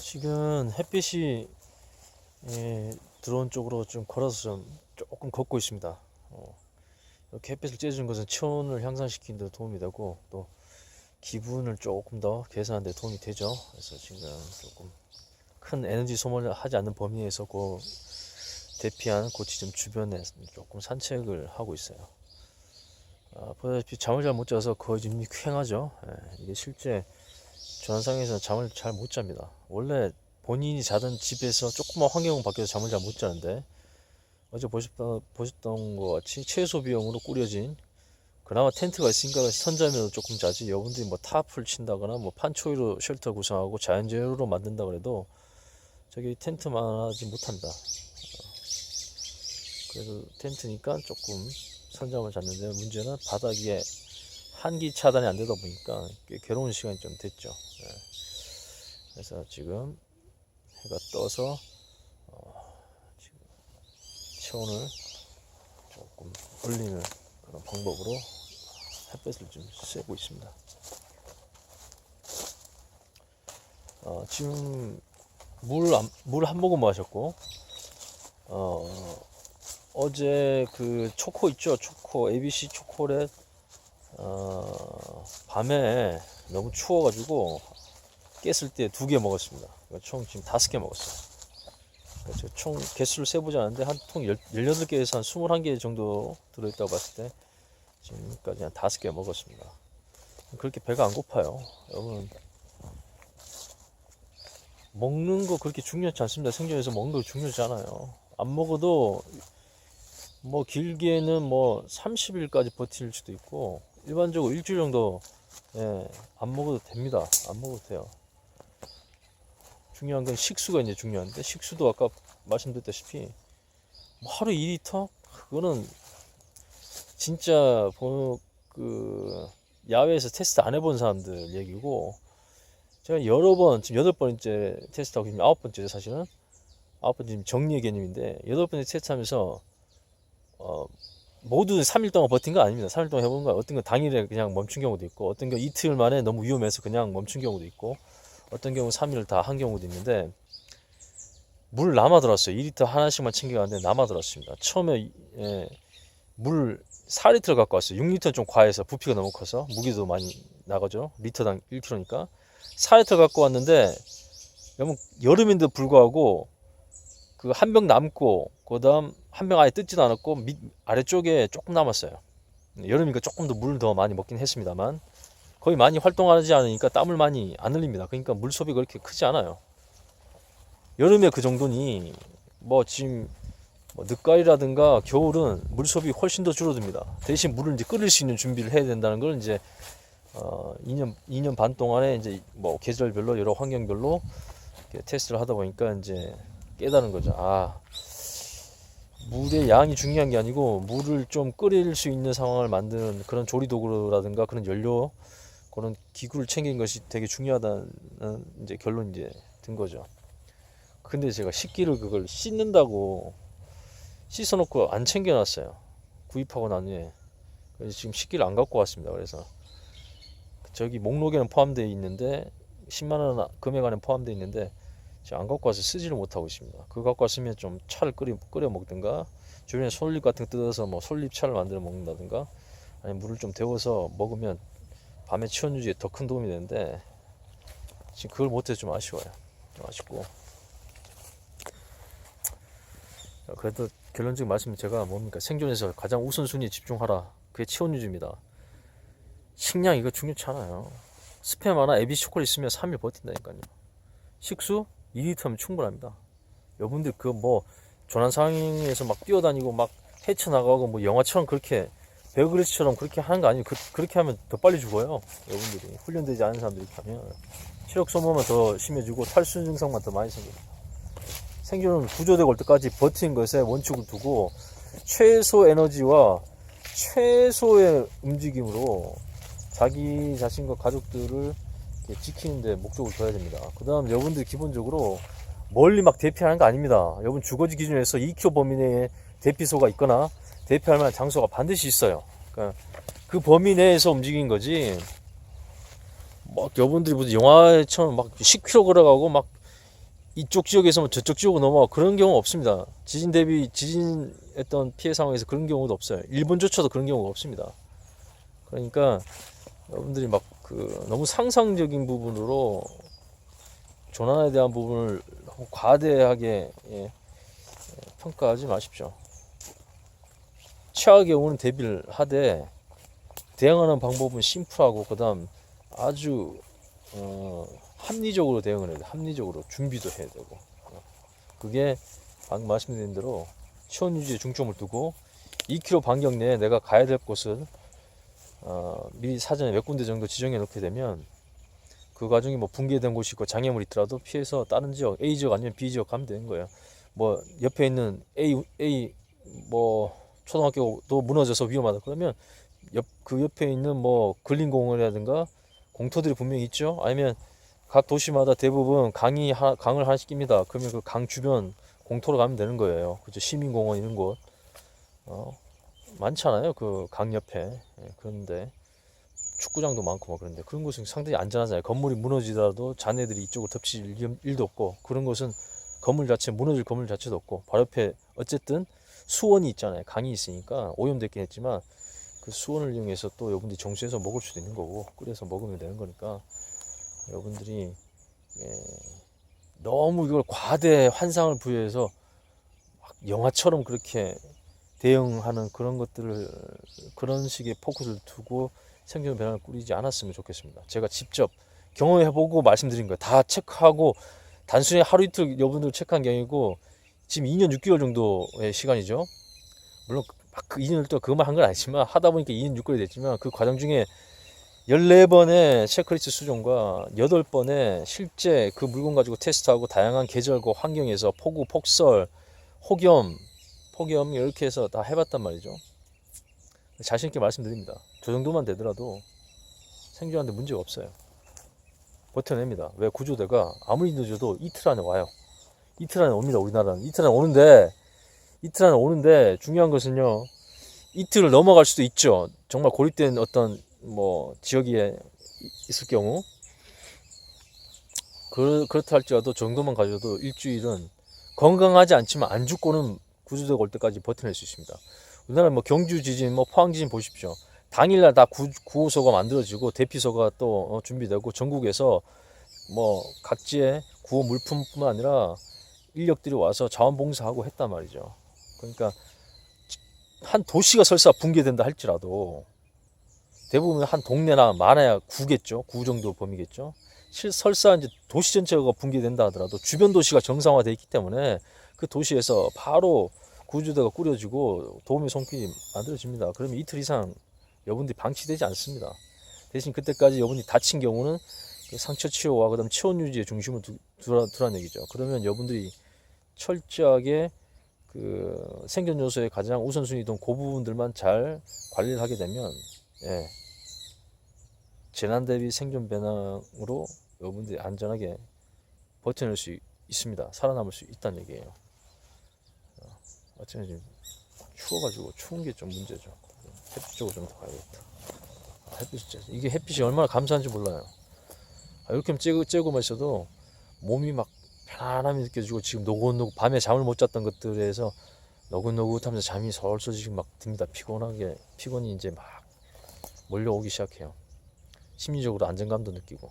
Speaker 1: 지금 햇빛이 들어온 쪽으로 좀 걸어서 좀 조금 걷고 있습니다. 이렇게 햇빛을 쬐주는 것은 체온을 향상시키는 데 도움이 되고 또 기분을 조금 더 개선하는 데 도움이 되죠. 그래서 지금 조금 큰 에너지 소모를 하지 않는 범위 내에서 그 대피한 그 지점 주변에 조금 산책을 하고 있어요. 보다시피 잠을 잘 못 자서 거의 좀 쾌하죠. 이게 실제 전상에서는 잠을 잘 못 잡니다. 원래 본인이 자던 집에서 조그만 환경은 바뀌어서 잠을 잘 못 자는데, 어제 보셨던 것 같이 최소 비용으로 꾸려진
Speaker 2: 그나마 텐트가 있으니까 선점에도 조금 자지. 여러분들이 뭐 타프를 친다거나 뭐 판초이로 쉘터 구성하고 자연재료로 만든다 그래도 저기 텐트만 하지 못한다. 그래서 텐트니까 조금 선점을 잤는데, 문제는 바닥 위에 한기 차단이 안 되다 보니까 꽤 괴로운 시간이 좀 됐죠. 예. 그래서 지금 해가 떠서 지금 체온을 조금 올리는 그런 방법으로 햇볕을 좀 쐬고 있습니다. 지금 물 한 모금 마셨고, 어제 그 초코 있죠? 초코, ABC 초콜릿, 밤에 너무 추워가지고 깼을 때 2개 먹었습니다. 총 지금 5개 먹었어요. 총 개수를 세보지 않았는데 한 통 18개에서 한 21개 정도 들어있다고 봤을 때 지금까지 한 5개 먹었습니다. 그렇게 배가 안 고파요. 여러분, 먹는 거 그렇게 중요하지 않습니다. 생존에서 먹는 거 중요하지 않아요. 안 먹어도 뭐 길게는 뭐 30일까지 버틸 수도 있고, 일반적으로 일주일 정도 안 먹어도 됩니다. 안 먹어도 돼요. 중요한 건 식수가 이제 중요한데, 식수도 아까 말씀드렸다시피 뭐 하루 2리터? 그거는 진짜 그 야외에서 테스트 안 해본 사람들 얘기고, 제가 여러 번, 지금 8번째 테스트하고 지금 9번째죠. 사실은 9번째 지금 정리의 개념인데, 8번째 테스트하면서 모두 3일 동안 버틴 거 아닙니다. 3일 동안 해본 거, 어떤 건 당일에 그냥 멈춘 경우도 있고, 어떤 경 이틀 만에 너무 위험해서 그냥 멈춘 경우도 있고, 어떤 경우 3일을 다 한 경우도 있는데, 물 남아들었어요. 2리터 하나씩만 챙겨갔는데 남아들었습니다. 처음에 물 4리터를 갖고 왔어요. 6리터는 좀 과해서 부피가 너무 커서 무게도 많이 나가죠. 리터당 1kg니까 4리터 갖고 왔는데, 여름인데도 불구하고 그 한 병 남고, 그 다음 한 병 아예 뜯지도 않았고 아래쪽에 조금 남았어요. 여름이니까 조금 더 물 더 많이 먹긴 했습니다만, 거의 많이 활동하지 않으니까 땀을 많이 안 흘립니다. 그러니까 물 소비가 그렇게 크지 않아요. 여름에 그 정도니 뭐 지금 뭐 늦가을이라든가 겨울은 물 소비 훨씬 더 줄어듭니다. 대신 물을 이제 끓일 수 있는 준비를 해야 된다는 걸 이제 2년 반 동안에 이제 뭐 계절별로 여러 환경별로 테스트를 하다 보니까 이제 깨달은 거죠. 물의 양이 중요한 게 아니고, 물을 좀 끓일 수 있는 상황을 만드는 그런 조리 도구라든가 그런 연료, 그런 기구를 챙긴 것이 되게 중요하다는 이제 결론이 이제 든 거죠. 근데 제가 식기를 그걸 씻는다고 씻어놓고 안 챙겨놨어요. 구입하고 난 후에. 그래서 지금 식기를 안 갖고 왔습니다. 그래서 저기 목록에는 포함되어 있는데, 10만원 금액 안에 포함되어 있는데 제가 안 갖고 와서 쓰지를 못하고 있습니다. 그거 갖고 왔으면 좀 차를 끓여 먹든가, 주변에 솔잎 같은 거 뜯어서 뭐 솔잎차를 만들어 먹는다든가, 아니 물을 좀 데워서 먹으면 밤에 체온 유지에 더 큰 도움이 되는데, 지금 그걸 못해서 좀 아쉬워요. 좀 아쉽고. 그래도 결론적인 말씀은 제가 뭡니까? 생존에서 가장 우선순위에 집중하라. 그게 체온 유지입니다. 식량 이거 중요치 않아요. 스팸 하나, ABC 초콜릿 있으면 3일 버틴다니까요. 식수 2리터면 충분합니다. 여러분들 그 뭐 조난 상황에서 막 뛰어다니고 막 헤쳐나가고 뭐 영화처럼 그렇게 베어그릴스처럼 그렇게 하는 거 아니에요. 그렇게 하면 더 빨리 죽어요. 여러분들이 훈련되지 않은 사람들이 이렇게 하면 체력 소모만 더 심해지고 탈수 증상만 더 많이 생깁니다. 생존은 구조되고 올 때까지 버티는 것에 원칙을 두고 최소 에너지와 최소의 움직임으로 자기 자신과 가족들을 지키는 데 목적을 둬야 됩니다. 그 다음 여러분들 기본적으로 멀리 막 대피하는 거 아닙니다. 여러분 주거지 기준에서 2km 범위 내에 대피소가 있거나 대피할 만한 장소가 반드시 있어요. 그러니까 그 범위 내에서 움직인 거지, 막 여러분들이 무슨 영화처럼 막 10km 걸어가고 막 이쪽 지역에서 저쪽 지역으로 넘어가고 그런 경우 없습니다. 지진 했던 피해 상황에서 그런 경우도 없어요. 일본조차도 그런 경우가 없습니다. 그러니까 여러분들이 막 너무 상상적인 부분으로 조난에 대한 부분을 너무 과대하게 평가하지 마십시오. 최악의 경우는 대비를 하되, 대응하는 방법은 심플하고 그 다음 아주 합리적으로 대응을 해야 돼. 합리적으로 준비도 해야 되고, 그게 방금 말씀드린 대로 체온 유지에 중점을 두고 2km 반경 내에 내가 가야 될 곳은 미리 사전에 몇 군데 정도 지정해 놓게 되면 그 과정에 뭐 붕괴된 곳이 있고 장애물이 있더라도 피해서 다른 지역 A 지역 아니면 B 지역 가면 되는 거예요. 뭐 옆에 있는 A 뭐 초등학교도 무너져서 위험하다 그러면 그 옆에 있는 뭐 근린공원이라든가 공터들이 분명히 있죠. 아니면 각 도시마다 대부분 강을 하나씩 낍니다. 그러면 그 강 주변 공터로 가면 되는 거예요. 그죠? 시민공원 이런 곳 많잖아요. 그 강 옆에. 그런데 축구장도 많고 뭐 그런데 그런 곳은 상당히 안전하잖아요. 건물이 무너지더라도 자네들이 이쪽을 덮칠 일도 없고 그런 곳은 무너질 건물 자체도 없고 바로 옆에 어쨌든 수원이 있잖아요. 강이 있으니까 오염됐긴 했지만 그 수원을 이용해서 또 여러분들이 정수해서 먹을 수도 있는 거고 끓여서 먹으면 되는 거니까 여러분들이 너무 이걸 과대 환상을 부여해서 막 영화처럼 그렇게 대응하는 그런 것들을 그런 식의 포커스를 두고 생존 배낭을 꾸리지 않았으면 좋겠습니다. 제가 직접 경험해보고 말씀드린 거예요. 다 체크하고 단순히 하루 이틀 여러분들 체크한 게 아니고 지금 2년 6개월 정도의 시간이죠. 물론 막 그 2년 동안 그것만 한 건 아니지만 하다 보니까 2년 6개월이 됐지만 그 과정 중에 14번의 체크리스트 수정과 8번의 실제 그 물건 가지고 테스트하고 다양한 계절과 환경에서 폭우, 폭설, 폭염 이렇게 해서 다 해봤단 말이죠. 자신있게 말씀드립니다. 저 정도만 되더라도 생존하는데 문제가 없어요. 버텨냅니다. 왜 구조대가 아무리 늦어도 이틀 안에 와요. 이틀 안에 옵니다. 우리나라는 이틀 안에 오는데 중요한 것은요. 이틀을 넘어갈 수도 있죠. 정말 고립된 어떤 뭐 지역에 있을 경우 그렇다 할지라도 정도만 가져도 일주일은 건강하지 않지만 안 죽고는 구조대가 올 때까지 버텨낼 수 있습니다. 우리나라 뭐 경주 지진, 뭐 포항 지진 보십시오. 당일날 다 구호소가 만들어지고 대피소가 또 준비되고 전국에서 뭐 각지의 구호 물품뿐만 아니라 인력들이 와서 자원봉사하고 했단 말이죠. 그러니까 한 도시가 설사 붕괴된다 할지라도 대부분 한 동네나 많아야 구겠죠. 구 정도 범위겠죠. 설사 이제 도시 전체가 붕괴된다 하더라도 주변 도시가 정상화되어 있기 때문에 그 도시에서 바로 구조대가 꾸려지고 도움의 손길이 만들어집니다. 그러면 이틀 이상 여러분들이 방치되지 않습니다. 대신 그때까지 여러분이 다친 경우는 상처 치료와 그다음 체온 유지에 중심을 두라는 얘기죠. 그러면 여러분들이 철저하게 그 생존 요소의 가장 우선순위던 그 부분들만 잘 관리를 하게 되면 재난 대비 생존 배낭으로 여러분들이 안전하게 버텨낼 수 있습니다. 살아남을 수 있다는 얘기예요. 어쩌면 지금 추워가지고 추운 게 좀 문제죠. 햇빛 쪽으로 좀 더 가야겠다. 이게 햇빛이 얼마나 감사한지 몰라요. 이렇게 쬐고만 있어도 몸이 막 편안함이 느껴지고 지금 노곤노곤 밤에 잠을 못 잤던 것들에서 노곤노곤하면서 잠이 솔솔 지금 막 듭니다. 피곤이 이제 막 몰려오기 시작해요. 심리적으로 안정감도 느끼고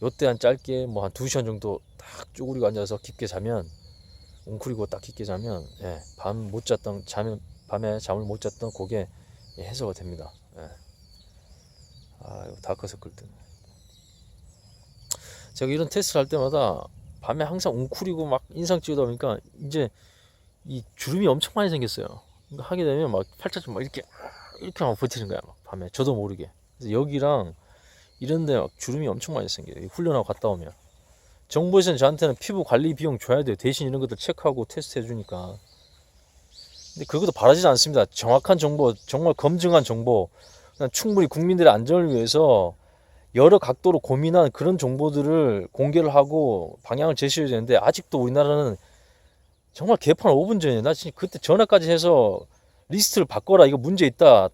Speaker 2: 요때 한 짧게 뭐 한 2시간 정도 딱 쪼그리고 앉아서 깊게 자면 웅크리고 딱 깊게 자면 밤에 잠을 못 잤던 그게 해소가 됩니다. 이거 다크서클 때문에 제가 이런 테스트를 할 때마다 밤에 항상 웅크리고 막 인상 찍다 보니까 이제 이 주름이 엄청 많이 생겼어요. 하게 되면 막 팔자좀 막 이렇게 막 버티는 거야. 막 밤에 저도 모르게. 그래서 여기랑 이런데 막 주름이 엄청 많이 생겨요. 훈련하고 갔다 오면. 정부에서는 저한테는 피부 관리 비용 줘야 돼요. 대신 이런 것들 체크하고 테스트 해주니까. 근데 그것도 바라지 않습니다. 정확한 정보, 정말 검증한 정보, 충분히 국민들의 안전을 위해서 여러 각도로 고민한 그런 정보들을 공개를 하고 방향을 제시해야 되는데 아직도 우리나라는 정말 개판 5분 전에 나 진짜 그때 전화까지 해서 리스트를 바꿔라. 이거 문제 있다.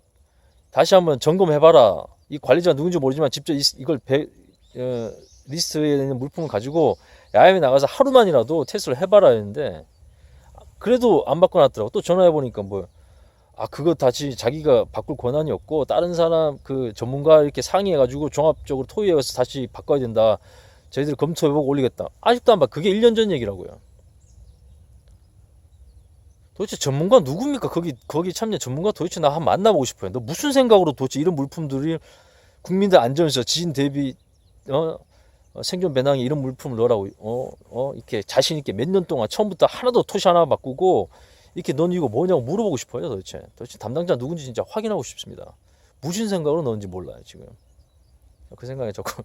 Speaker 2: 다시 한번 점검해봐라. 이 관리자가 누군지 모르지만 직접 이걸 리스트에 있는 물품을 가지고 야외에 나가서 하루만이라도 테스트를 해봐라 했는데 그래도 안 바꿔놨더라고. 또 전화해보니까 그거 다시 자기가 바꿀 권한이 없고 다른 사람 그 전문가 이렇게 상의해가지고 종합적으로 토의해서 다시 바꿔야 된다. 저희들이 검토해보고 올리겠다. 아직도 안 봐. 그게 1년 전 얘기라고요. 도대체 전문가 누굽니까? 거기 참여 전문가 도대체 나 한번 만나보고 싶어요. 너 무슨 생각으로 도대체 이런 물품들이 국민들 안전에서 지진 대비 생존 배낭에 이런 물품을 넣으라고 이렇게 자신 있게 몇 년 동안 처음부터 하나도 토시 하나 바꾸고 이렇게 넌 이거 뭐냐고 물어보고 싶어요. 도대체 담당자 누군지 진짜 확인하고 싶습니다. 무슨 생각으로 넣은지 몰라요 지금. 그 생각에 조금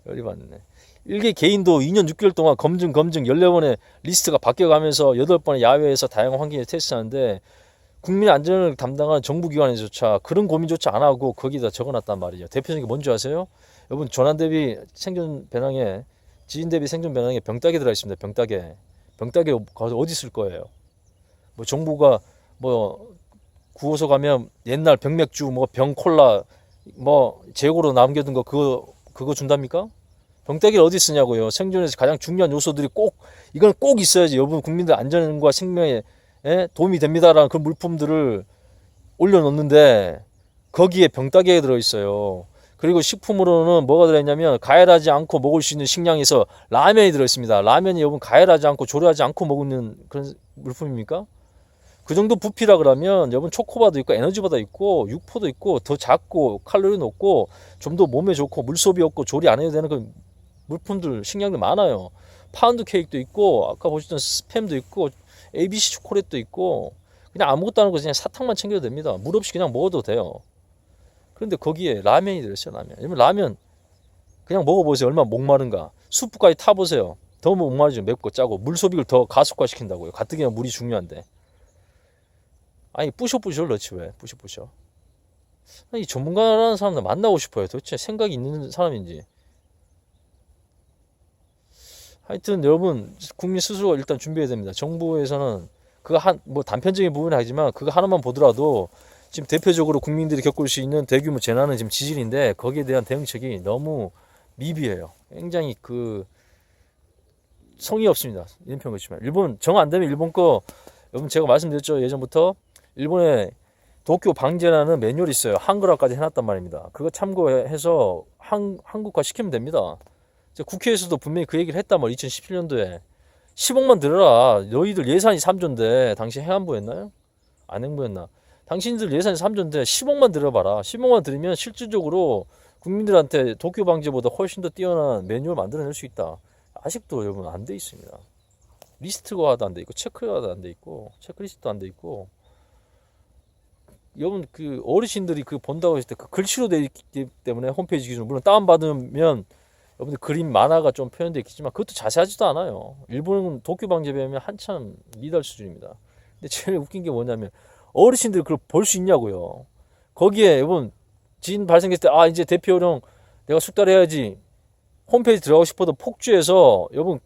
Speaker 2: 열이 받네. 일개 개인도 2년 6개월 동안 검증 14번의 리스트가 바뀌어가면서 8번의 야외에서 다양한 환경에 테스트하는데 국민 안전을 담당하는 정부기관에조차 그런 고민조차 안 하고 거기다 적어놨단 말이죠. 대표적인 게 뭔지 아세요? 여러분 조난 대비 생존 배낭에 지진 대비 생존 배낭에 병따개 들어 있습니다. 병따개 어디 쓸 거예요? 뭐 정부가 뭐 구호소 가면 옛날 병맥주 뭐 병콜라 뭐 재고로 남겨둔 거 그거 준답니까? 병따개를 어디 쓰냐고요. 생존에서 가장 중요한 요소들이 이건 꼭 있어야지 여러분 국민들 안전과 생명에 도움이 됩니다라는 그런 물품들을 올려놓는데 거기에 병따개가 들어있어요. 그리고 식품으로는 뭐가 들어있냐면 가열하지 않고 먹을 수 있는 식량에서 라면이 들어있습니다. 라면이 여러분 가열하지 않고 조리하지 않고 먹는 그런 물품입니까? 그 정도 부피라 그러면 여러분 초코바도 있고 에너지바도 있고 육포도 있고 더 작고 칼로리 높고 좀 더 몸에 좋고 물소비 없고 조리 안 해도 되는 그 물품들 식량들 많아요. 파운드 케이크도 있고 아까 보셨던 스팸도 있고 ABC 초콜릿도 있고 그냥 아무것도 안 하고 그냥 사탕만 챙겨도 됩니다. 물 없이 그냥 먹어도 돼요. 그런데 거기에 라면이 들었어요. 라면 그냥 먹어보세요. 얼마나 목마른가. 수프까지 타보세요. 더 목마르죠. 맵고 짜고 물 소비를 더 가속화 시킨다고요. 가뜩이나 물이 중요한데. 아니 뿌셔뿌셔 넣지 왜 뿌셔뿌셔. 이 전문가라는 사람들 만나고 싶어요. 도대체 생각이 있는 사람인지. 하여튼 여러분 국민 스스로 일단 준비해야 됩니다. 정부에서는 뭐 단편적인 부분은 하지만 그거 하나만 보더라도 지금 대표적으로 국민들이 겪을 수 있는 대규모 재난은 지금 지진인데 거기에 대한 대응책이 너무 미비해요. 굉장히 성의 없습니다. 이런 표현 것이지만 일본 정 안 되면 일본 거 여러분 제가 말씀드렸죠. 예전부터 일본에 도쿄 방제라는 매뉴얼이 있어요. 한글화까지 해놨단 말입니다. 그거 참고해서 한국화 시키면 됩니다. 국회에서도 분명히 그 얘기를 했단 말이에요. 2017년도에 10억만 들어라. 너희들 예산이 3조인데 당시 행안부였나요? 안행부였나? 당신들 예산이 3조인데 10억만 들어봐라. 10억만 들으면 실질적으로 국민들한테 도쿄 방제보다 훨씬 더 뛰어난 매뉴얼 만들어낼 수 있다. 아직도 여러분 안 돼 있습니다. 리스트화도 안 돼 있고 체크화도 안 돼 있고 체크리스트도 안 돼 있고 여러분 어르신들이 본다고 했을 때 글씨로 돼 있기 때문에 홈페이지 기준 물론 다운받으면 여러분들 그림 만화가 좀 표현되어 있겠지만 그것도 자세하지도 않아요. 일본은 도쿄 방제 배우면 한참 미달 수준입니다. 근데 제일 웃긴 게 뭐냐면 어르신들이 그걸 볼 수 있냐고요. 거기에 여러분 지진 발생했을 때 이제 대표령 내가 숙달해야지 홈페이지 들어가고 싶어도 폭주해서 여러분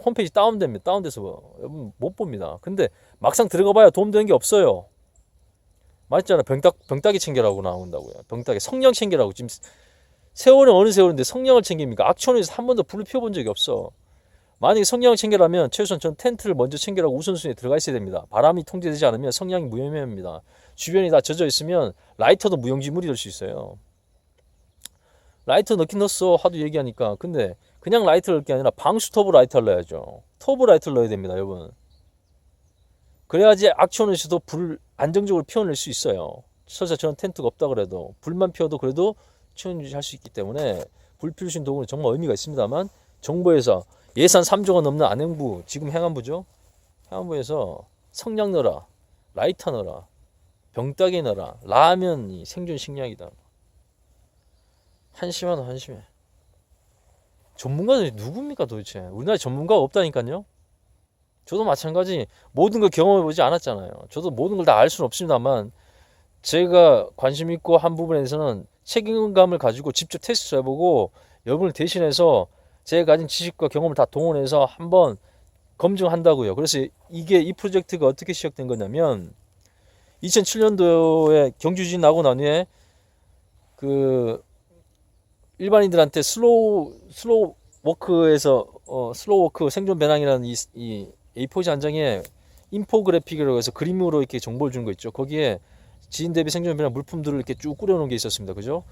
Speaker 2: 홈페이지 다운됩니다. 다운돼서 여러분 못 봅니다. 근데 막상 들어가봐야 도움되는 게 없어요. 맞잖아. 병따개 챙겨라고 나온다고요. 병따개 성냥 챙겨라고. 지금 세월은 어느 세월인데 성냥을 챙깁니까? 악천후에서 한 번도 불을 피워본 적이 없어. 만약에 성냥을 챙겨라면 최소한 전 텐트를 먼저 챙겨라고 우선순위에 들어가 있어야 됩니다. 바람이 통제되지 않으면 성냥이 무혐의합니다. 주변이 다 젖어 있으면 라이터도 무용지물이 될 수 있어요. 라이터 넣긴 넣었어. 하도 얘기하니까. 근데 그냥 라이터를 넣을 게 아니라 방수톱으로 라이터를 넣어야죠. 톱으로 라이터를 넣어야 됩니다. 여러분. 그래야지 악천후에서도 불을 안정적으로 피워낼 수 있어요. 설사 저는 텐트가 없다 그래도 불만 피워도 그래도 치원 유지할 수 있기 때문에 불 피우신 도구는 정말 의미가 있습니다만 정부에서 예산 3조가 넘는 안행부 지금 행안부죠. 행안부에서 성냥 넣어라, 라이터 넣어라, 병따개 넣어라, 라면이 생존 식량이다. 한심하다 한심해. 전문가들이 누굽니까 도대체? 우리나라에 전문가가 없다니까요. 저도 마찬가지 모든 걸 경험해보지 않았잖아요. 저도 모든 걸 다 알 수는 없습니다만 제가 관심 있고 한 부분에 대해서는 책임감을 가지고 직접 테스트 해보고 여러분을 대신해서 제가 가진 지식과 경험을 다 동원해서 한번 검증한다고요. 그래서 이 프로젝트가 어떻게 시작된 거냐면 2007년도에 경주지진 나고 난 후에 일반인들한테 슬로우 워크에서 슬로우 워크 생존 배낭이라는 이 A4지 한 장에 인포그래픽이라고 해서 그림으로 이렇게 정보를 주는 거 있죠. 거기에 지진 대비 생존 배낭 물품들을 이렇게 쭉 꾸려놓은 게 있었습니다. 그죠?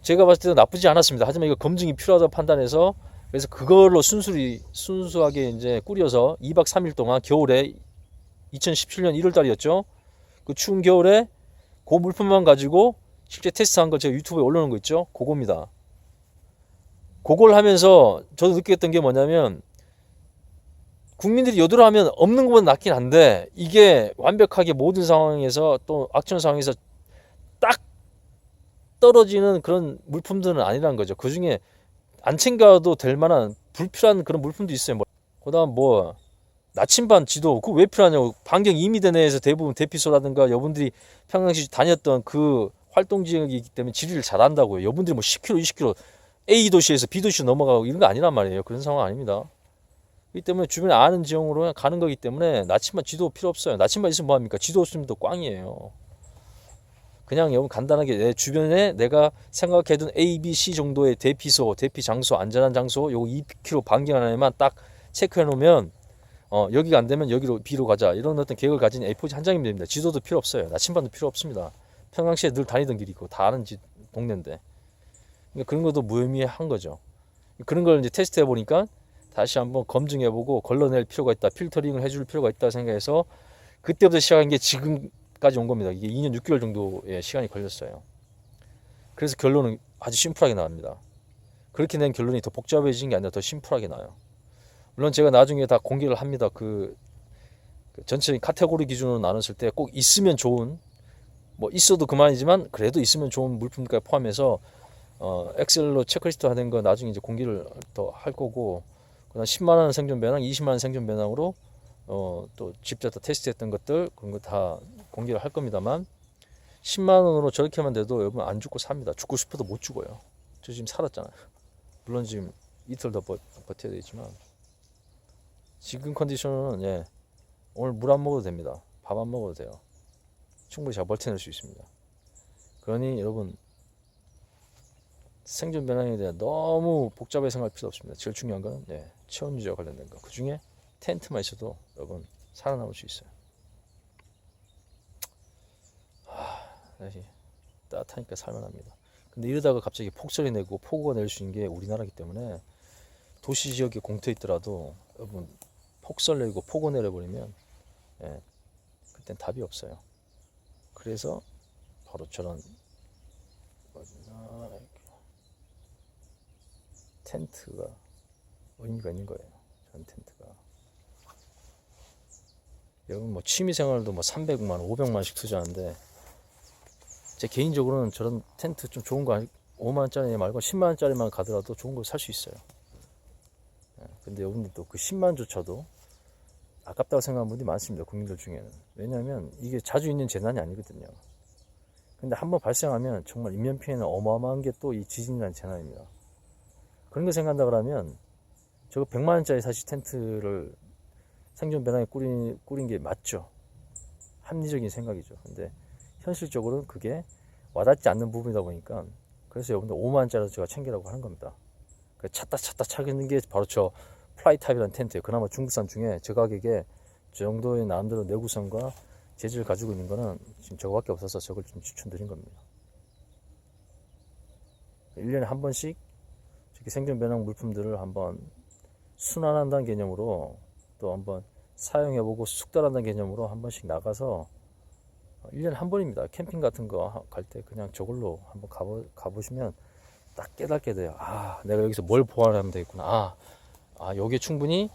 Speaker 2: 제가 봤을 때도 나쁘지 않았습니다. 하지만 이거 검증이 필요하다고 판단해서 그래서 그걸로 순수하게 이제 꾸려서 2박 3일 동안 겨울에 2017년 1월 달이었죠. 그 추운 겨울에 그 물품만 가지고 실제 테스트한 걸 제가 유튜브에 올려놓은 거 있죠. 그겁니다. 그걸 하면서 저도 느꼈던 게 뭐냐면 국민들이 여드름 하면 없는 것보다 낫긴 한데 이게 완벽하게 모든 상황에서 또 악천 상황에서 딱 떨어지는 그런 물품들은 아니라는 거죠. 그 중에 안 챙겨도 될 만한 불필요한 그런 물품도 있어요. 뭐, 그다음 뭐 나침반 지도 그거 왜 필요하냐고. 반경 2m 내에서 대부분 대피소라든가 여러분들이 평상시 다녔던 그 활동 지역이기 때문에 지리를 잘 안다고요. 여러분들이 뭐 10km, 20km A 도시에서 B 도시로 넘어가고 이런 거 아니란 말이에요. 그런 상황 아닙니다. 그렇기 때문에 주변에 아는 지형으로 가는 거기 때문에 나침반 지도 필요 없어요. 나침반 있으면 뭐합니까? 지도 없으면 또 꽝이에요. 그냥 여러분 간단하게 내 주변에 내가 생각해둔 A, B, C 정도의 대피소, 대피 장소, 안전한 장소 요거 2km 반경 안에만 딱 체크해 놓으면 여기가 안 되면 여기로 B로 가자 이런 어떤 계획을 가진 A4지 한 장이면 됩니다. 지도도 필요 없어요. 나침반도 필요 없습니다. 평상시에 늘 다니던 길이고 다 아는 동네인데 그러니까 그런 것도 무의미한 거죠. 그런 걸 이제 테스트해 보니까 다시 한번 검증해 보고 걸러낼 필요가 있다. 필터링을 해줄 필요가 있다 생각해서 그때부터 시작한 게 지금까지 온 겁니다. 이게 2년 6개월 정도의 시간이 걸렸어요. 그래서 결론은 아주 심플하게 나옵니다. 그렇게 낸 결론이 더 복잡해진 게 아니라 더 심플하게 나와요. 물론 제가 나중에 다 공개를 합니다. 그 전체 카테고리 기준으로 나눴을 때 꼭 있으면 좋은, 뭐 있어도 그만이지만 그래도 있으면 좋은 물품까지 포함해서 엑셀로 체크리스트 하는 거 나중에 이제 공개를 더 할 거고, 그다음 10만 원 생존 배낭, 20만 원 생존 배낭으로 또 직접 다 테스트했던 것들 그런 거 다 공개를 할 겁니다만 10만 원으로 저렇게만 돼도 여러분 안 죽고 삽니다. 죽고 싶어도 못 죽어요. 저 지금 살았잖아요. 물론 지금 이틀 더 버텨야 되지만 지금 컨디션은 오늘 물 안 먹어도 됩니다. 밥 안 먹어도 돼요. 충분히 잘 버텨낼 수 있습니다. 그러니 여러분 생존 배낭에 대해 너무 복잡하게 생각할 필요 없습니다. 제일 중요한 건 체온 유지와 관련된 거. 그 중에 텐트만 있어도 여러분 살아남을 수 있어요. 다시 따뜻하니까 살만합니다. 근데 이러다가 갑자기 폭설이 내고 폭우가 낼 수 있는 게 우리나라이기 때문에 도시 지역에 공터 있더라도 여러분 폭설 내고 폭우 내려버리면 그땐 답이 없어요. 그래서 바로 저런 텐트가 의미가 있는 거예요. 저런 텐트가 여러분 뭐 취미생활도 뭐 300만 원, 500만 원씩 투자하는데 제 개인적으로는 저런 텐트 좀 좋은 거 5만 원짜리 말고 10만 원짜리만 가더라도 좋은 걸 살 수 있어요. 근데 여러분들도 그 10만 원조차도 아깝다고 생각하는 분들이 많습니다. 국민들 중에는. 왜냐하면 이게 자주 있는 재난이 아니거든요. 근데 한번 발생하면 정말 인명 피해는 어마어마한 게 또 이 지진이라는 재난입니다. 그런 거 생각한다 그러면 저거 100만 원짜리 사실 텐트를 생존 배낭에 꾸린 게 맞죠. 합리적인 생각이죠. 근데 현실적으로는 그게 와닿지 않는 부분이다 보니까 그래서 여러분들 5만 원짜리 제가 챙기라고 하는 겁니다. 찾다 찾는 게 바로 저 플라이탑이라는 텐트예요. 그나마 중국산 중에 저 가격에 저 정도의 나름대로 내구성과 재질을 가지고 있는 거는 지금 저거밖에 없어서 저걸 좀 추천드린 겁니다. 1년에 한 번씩 저렇게 생존 배낭 물품들을 한번 순환한다는 개념으로 또 한번 사용해보고 숙달한다는 개념으로 한 번씩 나가서 1년에 한 번입니다. 캠핑 같은 거 갈 때 그냥 저걸로 한번 가보시면 딱 깨닫게 돼요. 아, 내가 여기서 뭘 보완하면 되겠구나. 여기에 충분히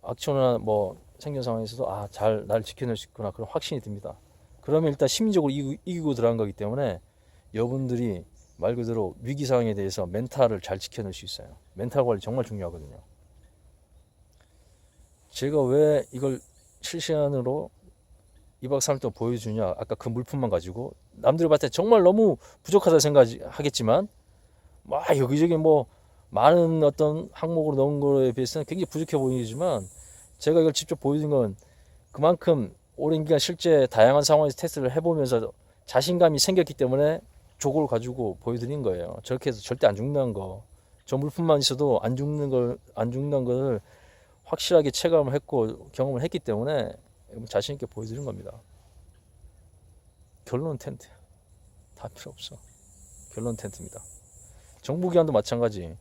Speaker 2: 악천후나 뭐 생존 상황에서도 잘 날 지켜낼 수 있구나. 그런 확신이 듭니다. 그러면 일단 심리적으로 이기고 들어간 거기 때문에 여러분들이 말 그대로 위기 상황에 대해서 멘탈을 잘 지켜낼 수 있어요. 멘탈 관리 정말 중요하거든요. 제가 왜 이걸 실시간으로 2박 3일 동안 보여주냐. 아까 그 물품만 가지고 남들이 봤을 때 정말 너무 부족하다 생각하겠지만 막 여기저기 뭐 많은 어떤 항목으로 넣은 거에 비해서는 굉장히 부족해 보이지만 제가 이걸 직접 보여준 건 그만큼 오랜 기간 실제 다양한 상황에서 테스트를 해보면서 자신감이 생겼기 때문에 저걸 가지고 보여드린 거예요. 저렇게 해서 절대 안 죽는다는 거. 저 물품만 있어도 안 죽는다는 걸 확실하게 체감을 했고 경험을 했기 때문에 자신 있게 보여드린 겁니다. 결론은 텐트. 다 필요 없어. 결론 텐트입니다. 정부기관도 마찬가지.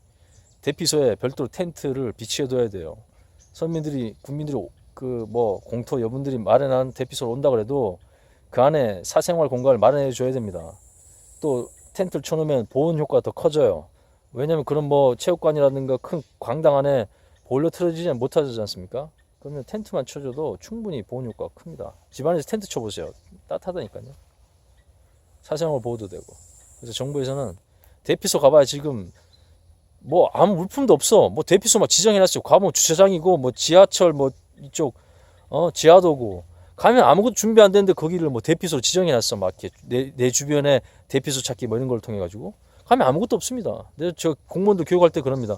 Speaker 2: 대피소에 별도로 텐트를 비치해둬야 돼요. 국민들이 공터 여분들이 마련한 대피소로 온다 그래도 그 안에 사생활 공간을 마련해 줘야 됩니다. 또 텐트를 쳐놓으면 보온 효과가 더 커져요. 왜냐면 그런 뭐 체육관이라든가 큰 광당 안에 보일러 틀어지지 못하지 않습니까? 그러면 텐트만 쳐줘도 충분히 보온 효과가 큽니다. 집안에서 텐트 쳐보세요. 따뜻하다니까요. 사생활 보호도 되고. 그래서 정부에서는 대피소 가봐야 지금 뭐 아무 물품도 없어. 뭐 대피소 막 지정해놨어요. 가면 주차장이고 뭐 지하철 뭐 이쪽 지하도고 가면 아무것도 준비 안 되는데 거기를 뭐 대피소로 지정해놨어. 막 이렇게 내 주변에 대피소 찾기 뭐 이런 걸 통해 가지고 가면 아무것도 없습니다. 저 공무원들 교육할 때 그럽니다.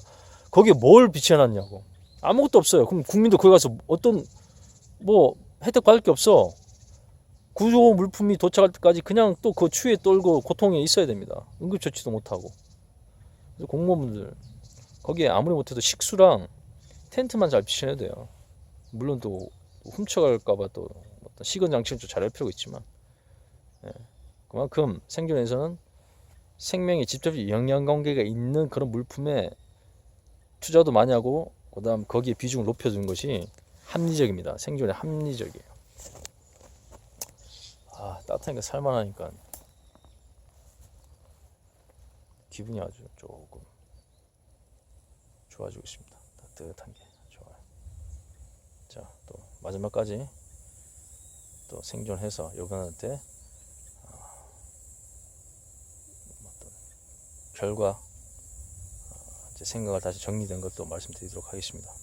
Speaker 2: 거기에 뭘 비춰놨냐고. 아무것도 없어요. 그럼 국민도 거기 가서 어떤 뭐 혜택 받을 게 없어. 구조 물품이 도착할 때까지 그냥 또 그 추위에 떨고 고통에 있어야 됩니다. 응급처치도 못하고. 그래서 공무원분들 거기에 아무리 못해도 식수랑 텐트만 잘 비춰야 돼요. 물론 또 훔쳐갈까봐 또 어떤 시건 장치는 좀 잘할 필요가 있지만, 예. 그만큼 생존에서는 생명에 직접적 영향관계가 있는 그런 물품에 투자도 많이 하고 그다음 거기에 비중을 높여주는 것이 합리적입니다. 생존에 합리적이에요. 아, 따뜻하니까 살만하니까 기분이 아주 조금 좋아지고 있습니다. 따뜻한 게 좋아요. 자, 또 마지막까지 또 생존해서 여러분한테 어떤 결과 제 생각을 다시 정리된 것도 말씀드리도록 하겠습니다.